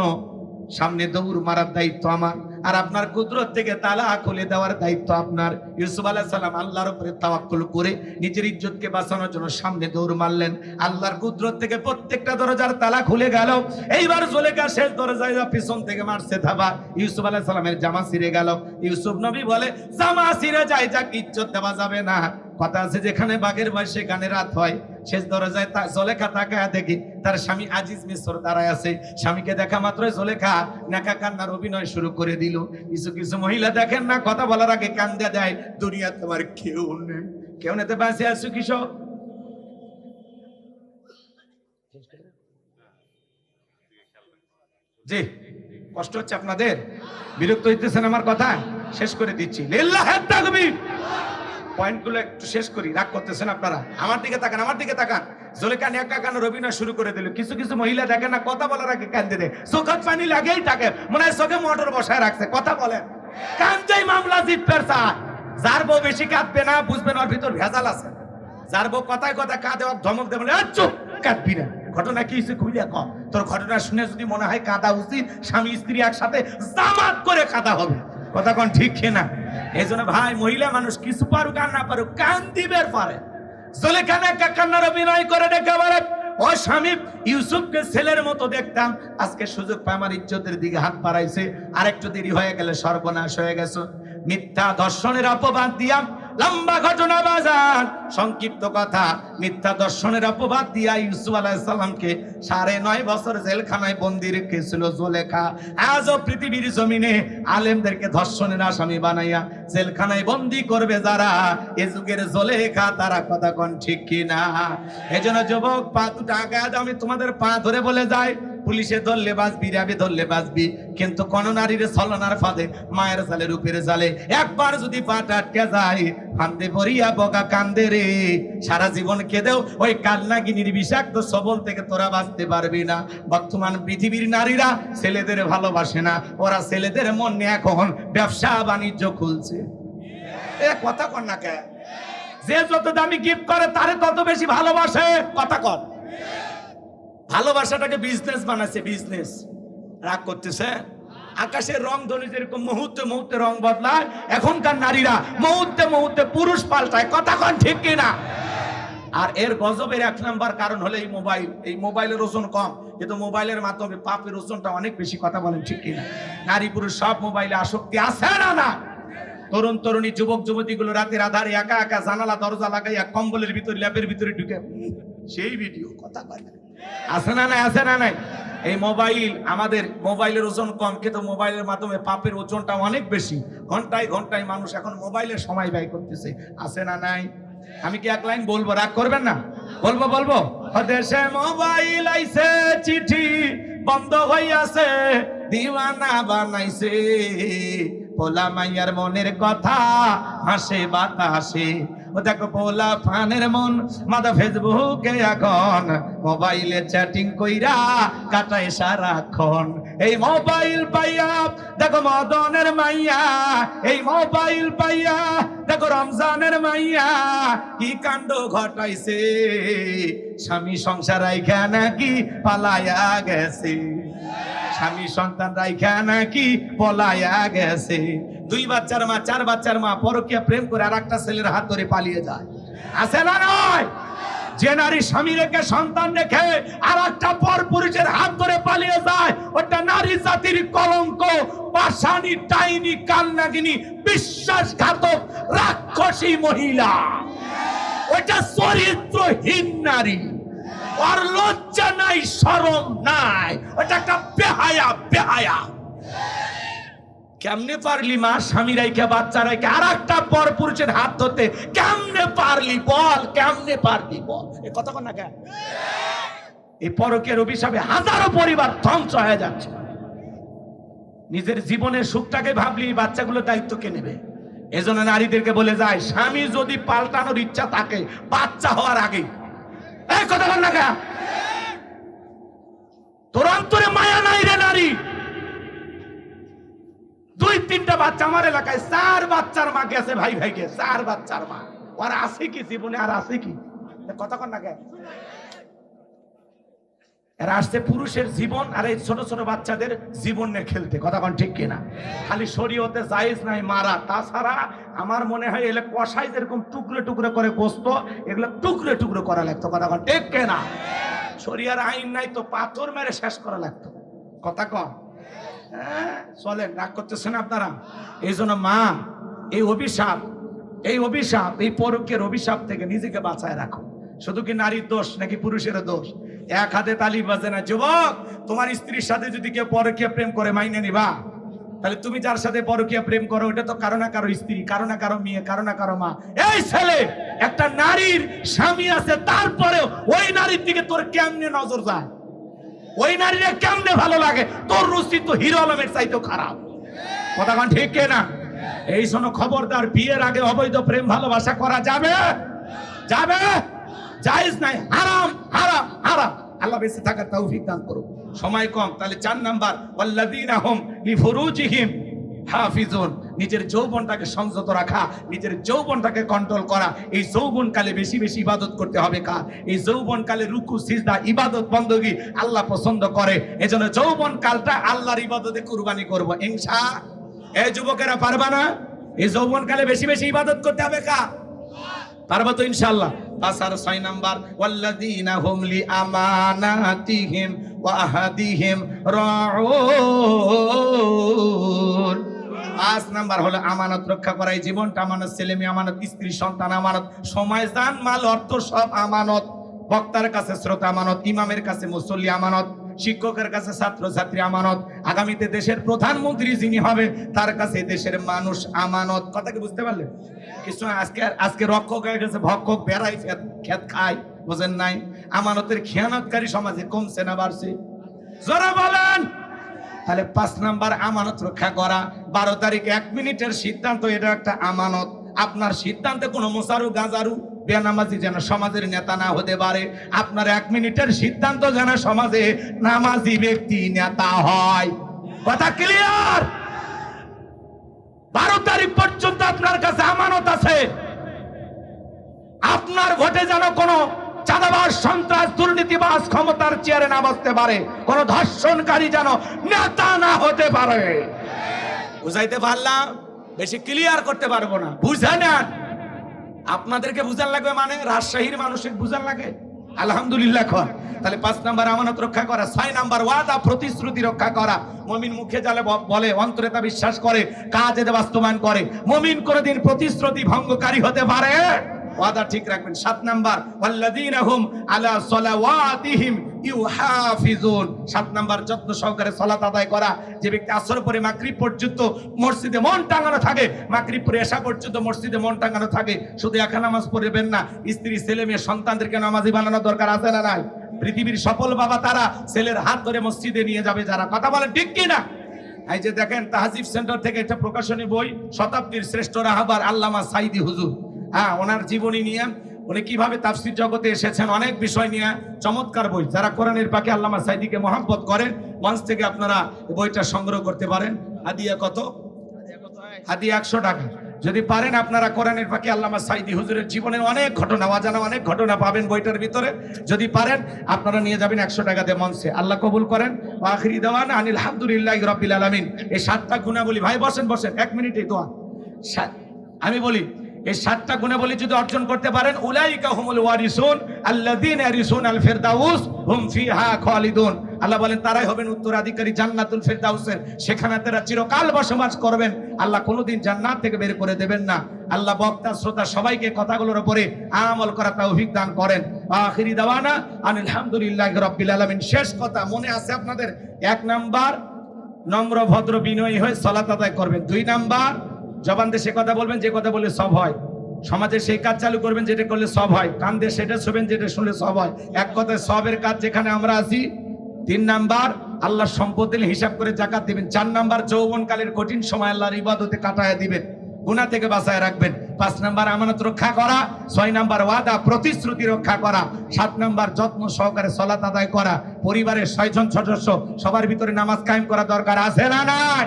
সামনে দৌড় মারার দায়িত্ব আমার, আর আপনার কুদরত থেকে তালা খুলে দেওয়ার দায়িত্ব আপনার। ইউসুফ আলাইহিস সালাম আল্লাহর উপরে তাওয়াক্কুল করে নিজের ইজ্জতকে বাঁচানোর জন্য সামনে দৌড় মারলেন। আল্লাহর কুদরত থেকে প্রত্যেকটা দরজার তালা খুলে গেল। এইবার জুলেখা শেষ দরজায় পিছন থেকে মারছে থাবা, ইউসুফ আলাইহিস সালামের জামা ছিঁড়ে গেল। ইউসুফ নবী বলে, জামা ছিঁড়ে যায় যাক, ইজ্জত দেওয়া যাবে না। কথা আছে, যেখানে বাঘের ভয় সেখানে রাত হয়। শেষ দরজায় জুলেখা তাকায় দেখি তার স্বামী আজিজ মিসর দাঁড়ায় আছে। স্বামীকে দেখা মাত্রই জুলেখা নাকা কান্নার অভিনয় শুরু করে দিল। কিছু কিছু মহিলা দেখেন না, কথা বলার আগে কান্দা দেয়, দুনিয়া তোমার কেউ নেই, কেউ নেতে বাঁচে আছো কৃষক। জি, কষ্ট হচ্ছে আপনাদের? বিরক্ত হইতেছেন আমার কথা? শেষ করে দিচ্ছি। লিল্লাহি তাকবীর। পয়েন্টগুলো একটু শেষ করি, রাগ করতেছেন আপনারা। আমার দিকে তাকান, আমার দিকে তাকান। জুলেখা নেকা কানের অভিনয় শুরু করে দিল। কিছু কিছু মহিলা দেখে না, কথা বলার আগে কান্দে দেয়, চোখের পানি লাগেই থাকে, মনে হয় চোখে মোটর বসায় রাখছে। কথা বলেন, কান্দতেই মামলা জিততে চায়। যার বউ বেশি কাঁদবে না, বুঝবেন ওর ভিতর ভেজাল আছে। যার বউ কথায় কথায় কাঁদে, ওর ধমক দেবে, চুপ, কাঁদবি না। ঘটনা কি হয়েছে খুলে কম। তোর ঘটনা শুনে যদি মনে হয় কাঁদা উচিত, স্বামী স্ত্রী একসাথে জামাত করে কাঁদা হবে। কথা কোন ঠিক না? এই জন্য ভাই, মহিলা মানুষ কিছু পারুক আর না পারুক, কান দিবের পারে। জুলেখা নেকা কান্নার অভিনয় করে ডেকে বলে, ও স্বামী, ইউসুফকে ছেলের মতো দেখতাম, আজকে সুযোগ পায় আমার ইজ্জতের দিকে হাত বাড়াইছে, আর একটু দেরি হয়ে গেলে সর্বনাশ হয়ে গেছে। মিথ্যা দর্শনের অপবাদ দিয়া, লম্বা ঘটনা বাজার, সংক্ষিপ্ত কথা, মিথ্যা দর্শনের অপবাদ দিয়া ইউসুফ আলাইহিস সালামকে 9.5 বছর জেলখানায় বন্দী রেখেছিল জুলেখা। আজও পৃথিবীর জমিনে আলেমদেরকে ধর্ষণের আসামি বানাইয়া জেলখানায় বন্দী করবে যারা, এ যুগের জুলেখা তারা। কথা কোন ঠিক কিনা? এজন্য যুবক, পা দুটো আগায় দাও। আমি তোমাদের পা ধরে বলে যাই, পুলিশে ধরলে বাঁচবি, র্যাবে ধরলে বাঁচবি, কিন্তু কোন নারীর ছলনার ফাঁদে, মায়ের জালে, রূপের জালে একবার যদি পাটা আটকে যায়, ফান্দে পড়িয়া বকা কান্দে রে, সারা জীবন কেঁদেও ওই কালনাগিনীর বিষাক্ত সবল থেকে তোরা বাঁচতে পারবি না। বর্তমান পৃথিবীর নারীরা ছেলেদের ভালোবাসে না, ওরা ছেলেদের মনে এখন ব্যবসা বাণিজ্য খুলছে। এ কথা কর না কে? যে যত দামি গিফট করে তারে তত বেশি ভালোবাসে। কথা কর। ভালোবাসাটাকে বিজনেস বানাচ্ছে, বিজনেস। রাগ করতেছে? আকাশের রং ধনু যেরকম মুহূর্তে মুহূর্তে রং বদলায়, এখনকার নারীরা মুহূর্তে মুহূর্তে পুরুষ পাল্টায়। কথা কোন ঠিক কিনা? আর এর গজবের 1 নাম্বার কারণ হলো এই মোবাইল। এই মোবাইলের ওজন কম, কিন্তু মোবাইলের মাধ্যমে পাপের ওজনটা অনেক বেশি। কথা বলেন ঠিক কিনা? নারী পুরুষ সব মোবাইলে আসক্তি আছে না? না। তরুণ তরুণী, যুবক যুবতীগুলো রাতের আধারে একা একা জানালা দরজা লাগাইয়া কম্বলের ভিতরে, ল্যাপের ভিতরে ঢুকে সেই ভিডিও। কথা বলেন আছে না? নাই আছে না? নাই। এই মোবাইল, আমাদের মোবাইলের ওজন কম, কিন্তু মোবাইলের মাধ্যমে পাপের ওজনটা অনেক বেশি। ঘন্টায় ঘন্টায় মানুষ এখন মোবাইলের সময় ব্যয় করতেছে। আছে না? নাই। আমি কি 1 লাইন বলবো? রাগ করবেন না? বলবো। দেশে মোবাইল আইছে, চিঠি বন্ধ হইয়াছে, দিওয়ানা বানাইছে, পোলা মাইয়ার মনের কথা হাসে বাতাসে। ও দেখো পোলা ফানের মন মাদা ফেসবুকে এখন মোবাইলে চ্যাটিং কইরা কাটায় সারাক্ষণ। এই মোবাইল পাইয়া দেখো মদনের মাইয়া, এই মোবাইল পাইয়া দেখো রমজানের মাইয়া কি কাণ্ড ঘটাইছে, স্বামী সংসার রাইখা নাকি পালায়া গেছে, স্বামী সন্তান রাইখা নাকি পলায়া গেছে। 2 বাচ্চার মা, 4 বাচ্চার মা পরকীয়া প্রেম করে আরেকটা ছেলের হাত ধরে পালিয়ে যায়। আছে না? নয়। যে নারী স্বামী রেখে, সন্তান রেখে আরেকটা পর পুরুষের হাত ধরে পালিয়ে যায়, ওটা নারী জাতির কলঙ্ক, পাষাণী, ডাইনি, কালনাগিনী, বিশ্বাসঘাতক, রাক্ষসী মহিলা। ওটা চরিত্রহীন নারী। আর লজ্জা নাই, শরম নাই, ওটা একটা বেহায়া। কেমনে পারলি মা স্বামী রাইখা, বাচ্চা রাইখা আর একটা পর পুরুষের হাত ধরতে? কেমনে পারলি বল? কেমনে পারলি বল? এই কথা কর না কেন? এই পরকের অভিশাপে হাজারো পরিবার ধ্বংস হয়ে যাচ্ছে। নিজের জীবনের সুখটাকে ভাবলি বাচ্চাগুলো দায়িত্ব কে নেবে? এজন্য নারীদেরকে বলে যায়, স্বামী যদি পাল্টানোর ইচ্ছা থাকে বাচ্চা হওয়ার আগে। এই কথা বল না কেন? তোর অন্তরে মায়া নাই রে নারী? 2-3টা বাচ্চা আমার এলাকায়, 4 বাচ্চার মা গেছে, ভাই গে 4 বাচ্চার মা। আর আছে কি জীবনে? আর আছে কি? কথা কর না কেন? এরা আসছে পুরুষের জীবন আর এই ছোট ছোট বাচ্চাদের জীবন নিয়ে খেলতে। কথা কন ঠিক কিনা? খালি শরীয়তে জায়েজ নাই মারা, তাছাড়া আমার মনে হয় এলে কষাই যেরকম টুকরো টুকরো করে গোস্ত, এগুলো টুকরো টুকরো করা লাগতো। কথা কন ঠিক কিনা? শরিয়ার আইন নাই তো পাথর মেরে শেষ করা লাগতো। কথা কন। চলেন, রাগ করতেছেন আপনারা? এই জন্য মা, এই অভিশাপ, এই পরকের অভিশাপ থেকে নিজেকে বাঁচায় রাখো। শুধু কি নারীর দোষ নাকি পুরুষের দোষ? এক হাতে তালি বাজে না। যুবক, তোমার স্ত্রীর সাথে যদি কেউ পরকীয়া প্রেম করে মাইনে নিবা? তাহলে তুমি যার সাথে পরকীয়া প্রেম করো, ওটা তো কারো না কারো স্ত্রী, কারো না কারো মেয়ে, কারো না কারো মা। এই ছেলে, একটা নারীর স্বামী আছে, তারপরেও ওই নারীর দিকে তোর কেমনে নজর যায়? ওই নারীরা কেমনে ভালো লাগে? তোর রুচি তো হিরো আলমের চাইতেও খারাপ। কথা কন ঠিক না? এই জন্য খবরদার, বিয়ের আগে অবৈধ প্রেম ভালোবাসা করা যাবে যাবে জায়েজ নাই, হারাম হারাম হারাম। আল্লাহ বেঁচে থাকার তৌফিক দান করুন। সময় কম, তাহলে 4 নাম্বার, ওয়াল্লাযীনা হুম লিফুরুজিহিম হাফিজুন। নিজের যৌবনটাকে সংযত রাখা, নিজের যৌবনটাকে কন্ট্রোল করা। এই যৌবনকালে বেশি বেশি ইবাদত করতে হবে কার? এই যৌবনকালে রুকু সিজদা ইবাদত বندگی আল্লাহ পছন্দ করে। এজন্য যৌবনকালটা আল্লাহর ইবাদতে কুরবানি করব ইনশাআল্লাহ। এই যুবকেরা পারবা না? এই যৌবনকালে বেশি বেশি ইবাদত করতে হবে কার? পারবা তো ইনশাআল্লাহ। আর 6 নাম্বার, ওয়াল্লাযীনা হুম লিআমানাতিহিম ওয়া আহাদিহিম রাউন। 5 নাম্বার হলো আমানত রক্ষা করা। এই জীবনটা আমানত, ছেলে মেয়ে আমানত, স্ত্রী সন্তান আমানত, সময় জান মাল অর্থ সব আমানত। বক্তার কাছে শ্রোতা আমানত, ইমামের কাছে মুসল্লি আমানত, শিক্ষকের কাছে ছাত্র ছাত্রী আমানত, আগামীতে দেশের প্রধানমন্ত্রী যিনি হবে তার কাছে দেশের মানুষ আমানত। কথা কি বুঝতে পারলেন? কিছু আজকে রক্ষক হয়ে গেছে ভক্ষক, বেড়াই খেত খায়, বুঝেন নাই? আমানতের খেয়ানতকারী সমাজে কমছে না বাড়ছে? জোরে বলেন। তাহলে 5 নাম্বার আমানত রক্ষা করা। 12 তারিখ 1 মিনিটের সিদ্ধান্ত, এটা একটা আমানত। আপনার সিদ্ধান্তে কোনো মোসারু গাজারু বেনামাজি যেন সমাজের নেতা না হতে পারে। আপনার 1 মিনিটের সিদ্ধান্ত যেন সমাজে নামাজি ব্যক্তি নেতা হয়। কথা ক্লিয়ার? 12 তারিখ পর্যন্ত আপনার কাছে আমানত আছে। আপনার ভোটে যেন কোনো চাঁদাবাজ, সন্ত্রাস, দুর্নীতিবাজ ক্ষমতার চেয়ারে না বসতে পারে, কোন ধর্ষণকারী যেন নেতা না হতে পারে। বুঝাইতে পারলাম? বেশি ক্লিয়ার করতে পারবো না, বুঝা নেন। আপনাদেরকে বুঝান লাগবে, মানে রাজশাহীর মানুষের বুঝান লাগে। আলহামদুলিল্লাহ। তাহলে 5 নাম্বার আমানত রক্ষা করা। 6 নাম্বার ওয়াদা প্রতিশ্রুতি রক্ষা করা। মুমিন মুখে জালে বলে, অন্তরে তা বিশ্বাস করে, কাজে তা বাস্তবায়ন করে। মুমিন কোনদিন প্রতিশ্রুতি ভঙ্গকারী হতে পারে? ওয়াদা ঠিক রাখবেন। 7 নাম্বার, ওয়াল্লাযীনা হুম আলা সালাওয়াতিহিম ইউহাফিজুন। 7 নাম্বার, যত্ন সহকারে সালাত আদায় করা। যে ব্যক্তি আসর পরে মাগরিব পর্যন্ত মসজিদে মন টাঙানো থাকে, মাগরিব পরে এশা পর্যন্ত মসজিদে মন টাঙানো থাকে, শুধু একা নামাজ পড়বেন না, স্ত্রী ছেলে মেয়ে সন্তানদেরকে নামাজি বানানোর দরকার আছে না নাই? পৃথিবীর সফল বাবা তারা ছেলের হাত ধরে মসজিদে নিয়ে যাবে যারা। কথা বলেন ঠিক কি না? এই যে দেখেন, তাহজিব সেন্টার থেকে একটা প্রকাশনী বই, শতাব্দীর শ্রেষ্ঠ রাহবার আল্লামা সাইদি হুজুর, ওনার জীবনী নিয়ে, উনি কিভাবে তাফসীর জগতে এসেছেন, অনেক বিষয় নিয়ে চমৎকার বই। যারা কোরআনের পাকে আল্লামা সাইদিকে মহব্বত করেন, মঞ্চ থেকে আপনারা বইটা সংগ্রহ করতে পারেন। হাদিয়া কত? হাদিয়া 100 টাকা। যদি পারেন আপনারা কোরআনের পাকে আল্লামা সাইদি হুজুরের জীবনের অনেক ঘটনা, অজানা অনেক ঘটনা পাবেন বইটার ভিতরে। যদি পারেন আপনারা নিয়ে যাবেন 100 টাকা দিয়ে মঞ্চে। আল্লাহ কবুল করেন। ওয়া আখিরি দাওয়ানা আনিল হামদুলিল্লাহি রাব্বিল আলামিন। এই 7টা গুণাবলী, ভাই বসেন বসেন, 1 মিনিটই দোয়া। আমি বলি, এই 7টা গুণাবলী যদি অর্জন করতে পারেন, উলাইকা হুমুল ওয়ারিসুন আল্লাযীনা ইয়ারিসুনাল ফিরদাউস হুম ফিহা খালিদুন। আল্লাহ বলেন তারাই হবেন উত্তরাধিকারী জান্নাতুল ফিরদাউসের, সেখানে তারা চিরকাল বসবাস করবেন। আল্লাহ কোনোদিন জান্নাত থেকে বের করে দেবেন না। আল্লাহ বক্তা শ্রোতা সবাইকে কথাগুলোর উপরে আমল করার তৌফিক দান করেন। আখিরি দাওয়ানা আনিল হামদুলিল্লাহি রাব্বিল আলামিন। শেষ কথা মনে আছে আপনাদের? 1 নাম্বার, নম্র ভদ্র বিনয়ী হয়ে সালাত আদায় করবেন। 2 নাম্বার, জবান দিয়ে সে কথা বলবেন যে কথা বলে সব হয়। সমাজে সেই কাজ চালু করবেন যেটা করলে সব হয়। কান দিয়ে সেটা শুনবেন যেটা শুনলে সব হয়। এক কথায় সবের কাজ যেখানে আমরা আছি। 3 নাম্বার, আল্লাহর সম্পদ দিলে হিসাব করে যাকাত দিবেন। 4 নাম্বার, যৌবনকালের কঠিন সময় আল্লাহর ইবাদতে কাটায় দিবেন, গুনাহ থেকে বাঁচায় রাখবেন। 5 নাম্বার, আমানত রক্ষা করা। 6 নাম্বার, ওয়াদা প্রতিশ্রুতি রক্ষা করা। 7 নাম্বার, যত্ন সহকারে সালাত আদায় করা। পরিবারের 6 জন সদস্য সবার ভিতরে নামাজ কায়েম করা দরকার আছে না নাই?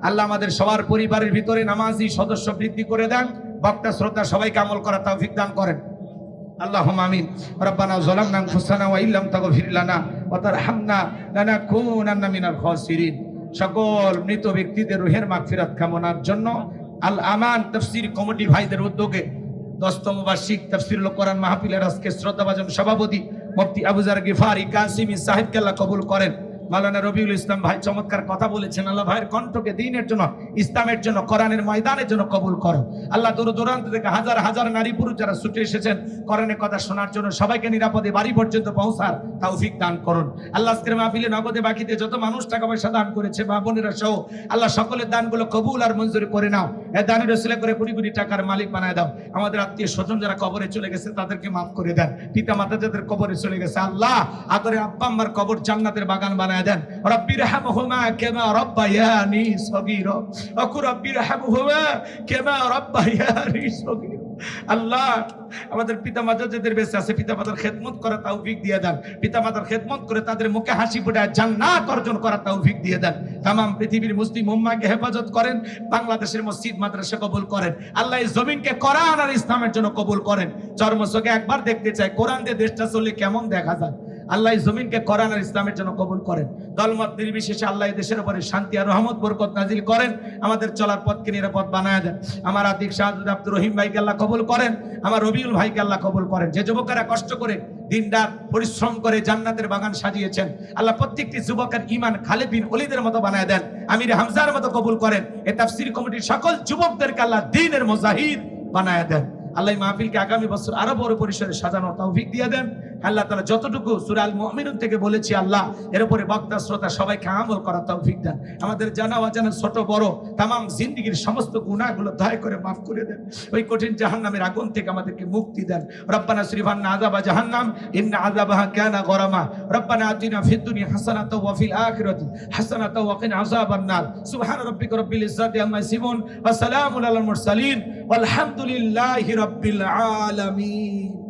আল্লাহ আমাদের সবার পরিবারের ভিতরে নামাজি সদস্য বৃদ্ধি করে দেন। বক্তা শ্রোতা সবাইকে আমল করার তৌফিক দান করেন। আল্লাহুম্মা আমিন। রব্বানা যালামনা আনফুসানা ওয়া ইল্লাম তাগফির লানা ওয়া তারহামনা লানাকুনান্না মিনাল খাসিরিন। সকল মৃত ব্যক্তিদের রূহের মাগফিরাত কামনার জন্য আল আমান তাফসীর কমিটি ভাইদের উদ্যোগে 10তম বার্ষিক তাফসীরুল কোরআন মাহফিলের আজকে শ্রদ্ধাভাজন সভাপতি মুফতি আবু যার গিফারি কাসিমি সাহেবকে আল্লাহ কবুল করেন। মাওলানা রবিউল ইসলাম ভাই চমৎকার কথা বলেছেন। আল্লাহ ভাইয়ের কণ্ঠকে দ্বীনের জন্য, ইসলামের জন্য, কোরআনের ময়দানের জন্য কবুল করো। আল্লাহ দূর দূরান্ত থেকে হাজার হাজার নারী পুরুষ যারা ছুটে এসেছেন কোরআনের কথা শোনার জন্য, সবাইকে নিরাপদে বাড়ি পর্যন্ত পৌঁছার তৌফিক দান করুন। আল্লাহ আজকের মাহফিলে নগদে বাকিতে যত মানুষ টাকা পয়সা দান করেছে, মা বোনেরা সহ, আল্লাহ সকলের দানগুলো কবুল আর মঞ্জুর করে নাও। এই দানের ওসিলা করে কোটি কোটি টাকার মালিক বানায় দাও। আমাদের আত্মীয় স্বজন যারা কবরে চলে গেছে তাদেরকে মাফ করে দেন। পিতা মাতা যাদের কবরে চলে গেছে, আল্লাহ আদরে আব্বা আম্মার কবর জান্নাতের বাগান বানায় বানায় দেন। রব্বিরহামহুমা কামা রাব্বায়ানি সগীরা, ওয়া রব্বিরহামহুমা কামা রাব্বায়ানি সগীরা। আল্লাহ আমাদের পিতামাতা যাদের বেঁচে আছে পিতামাতার খেদমত করার তৌফিক দিয়ে দেন, পিতামাতার খেদমত করে তাদের মুখে হাসি ফোটায় জান্নাত অর্জন করার তৌফিক দিয়ে দেন। তামাম পৃথিবীর মুসলিম উম্মাহকে হেফাজত করেন, বাংলাদেশের মসজিদ মাদ্রাসা কবুল করেন। আল্লাহ এই জমিনকে কোরআন আর ইসলামের জন্য কবুল করেন। চর্মচোখে একবার দেখতে চাই কোরআন দিয়ে দেশটা চললে কেমন দেখা যায়। আল্লাহ এই জমিনকে কোরআন আর ইসলামের জন্য কবুল করেন। দলমত নির্বিশেষে আল্লাহ এই দেশের উপরে শান্তি আর রহমত বরকত নাজিল করেন। আমাদের চলার পথকে নিরাপদ বানায় দেন। আমার আতিক শাহাদুত আব্দুর রহিম ভাইকে আল্লাহ কবুল করেন, আমার রবিউল ভাইকে আল্লাহ কবুল করেন। যে যুবকেরা কষ্ট করে দিনরাত পরিশ্রম করে জান্নাতের বাগান সাজিয়েছেন, আল্লাহ প্রত্যেকটি যুবকের ঈমান খালিদ বিন ওলীদের মতো বানায় দেন, আমির হামজার মতো কবুল করেন। এই তাফসীর কমিটির সকল যুবকদেরকে আল্লাহ দ্বীনের মুজাহিদ বানায় দেন। আল্লাহ মাহফিলকে আগামী বছর আরো বড় পরিসরে সাজানোর তৌফিক দিয়ে দেন। আল্লাহ তাআলা যতটুকু সূরা আল মুমিনুন থেকে বলেছি আল্লাহ এর উপরে বক্তা শ্রোতা সবাইকে আমল করার তৌফিক দেন। আমাদের জানা অজানা ছোট বড় তামাম জিন্দেগীর সমস্ত গুনাহগুলো দয়া করে মাফ করে দেন। ওই কঠিন জাহান্নামের আগুন থেকে আমাদেরকে মুক্তি দেন। রব্বানা সরিফান্না আযাবা জাহান্নাম ইন্না আযাবাহা কানা গরামা। রব্বানা আতিনা ফিদ দুনিয়া হাসানাতাও ওয়া ফিল আখিরাতি হাসানাতাও ওয়া কিনা আযাবান নার। সুবহানা রাব্বিকা রাব্বিল ইজ্জাতি আম্মা ইয়াসিফুন ওয়া সালামুন আলাল মুরসালিন ওয়ালহামদুলিল্লাহি রাব্বিল আলামিন।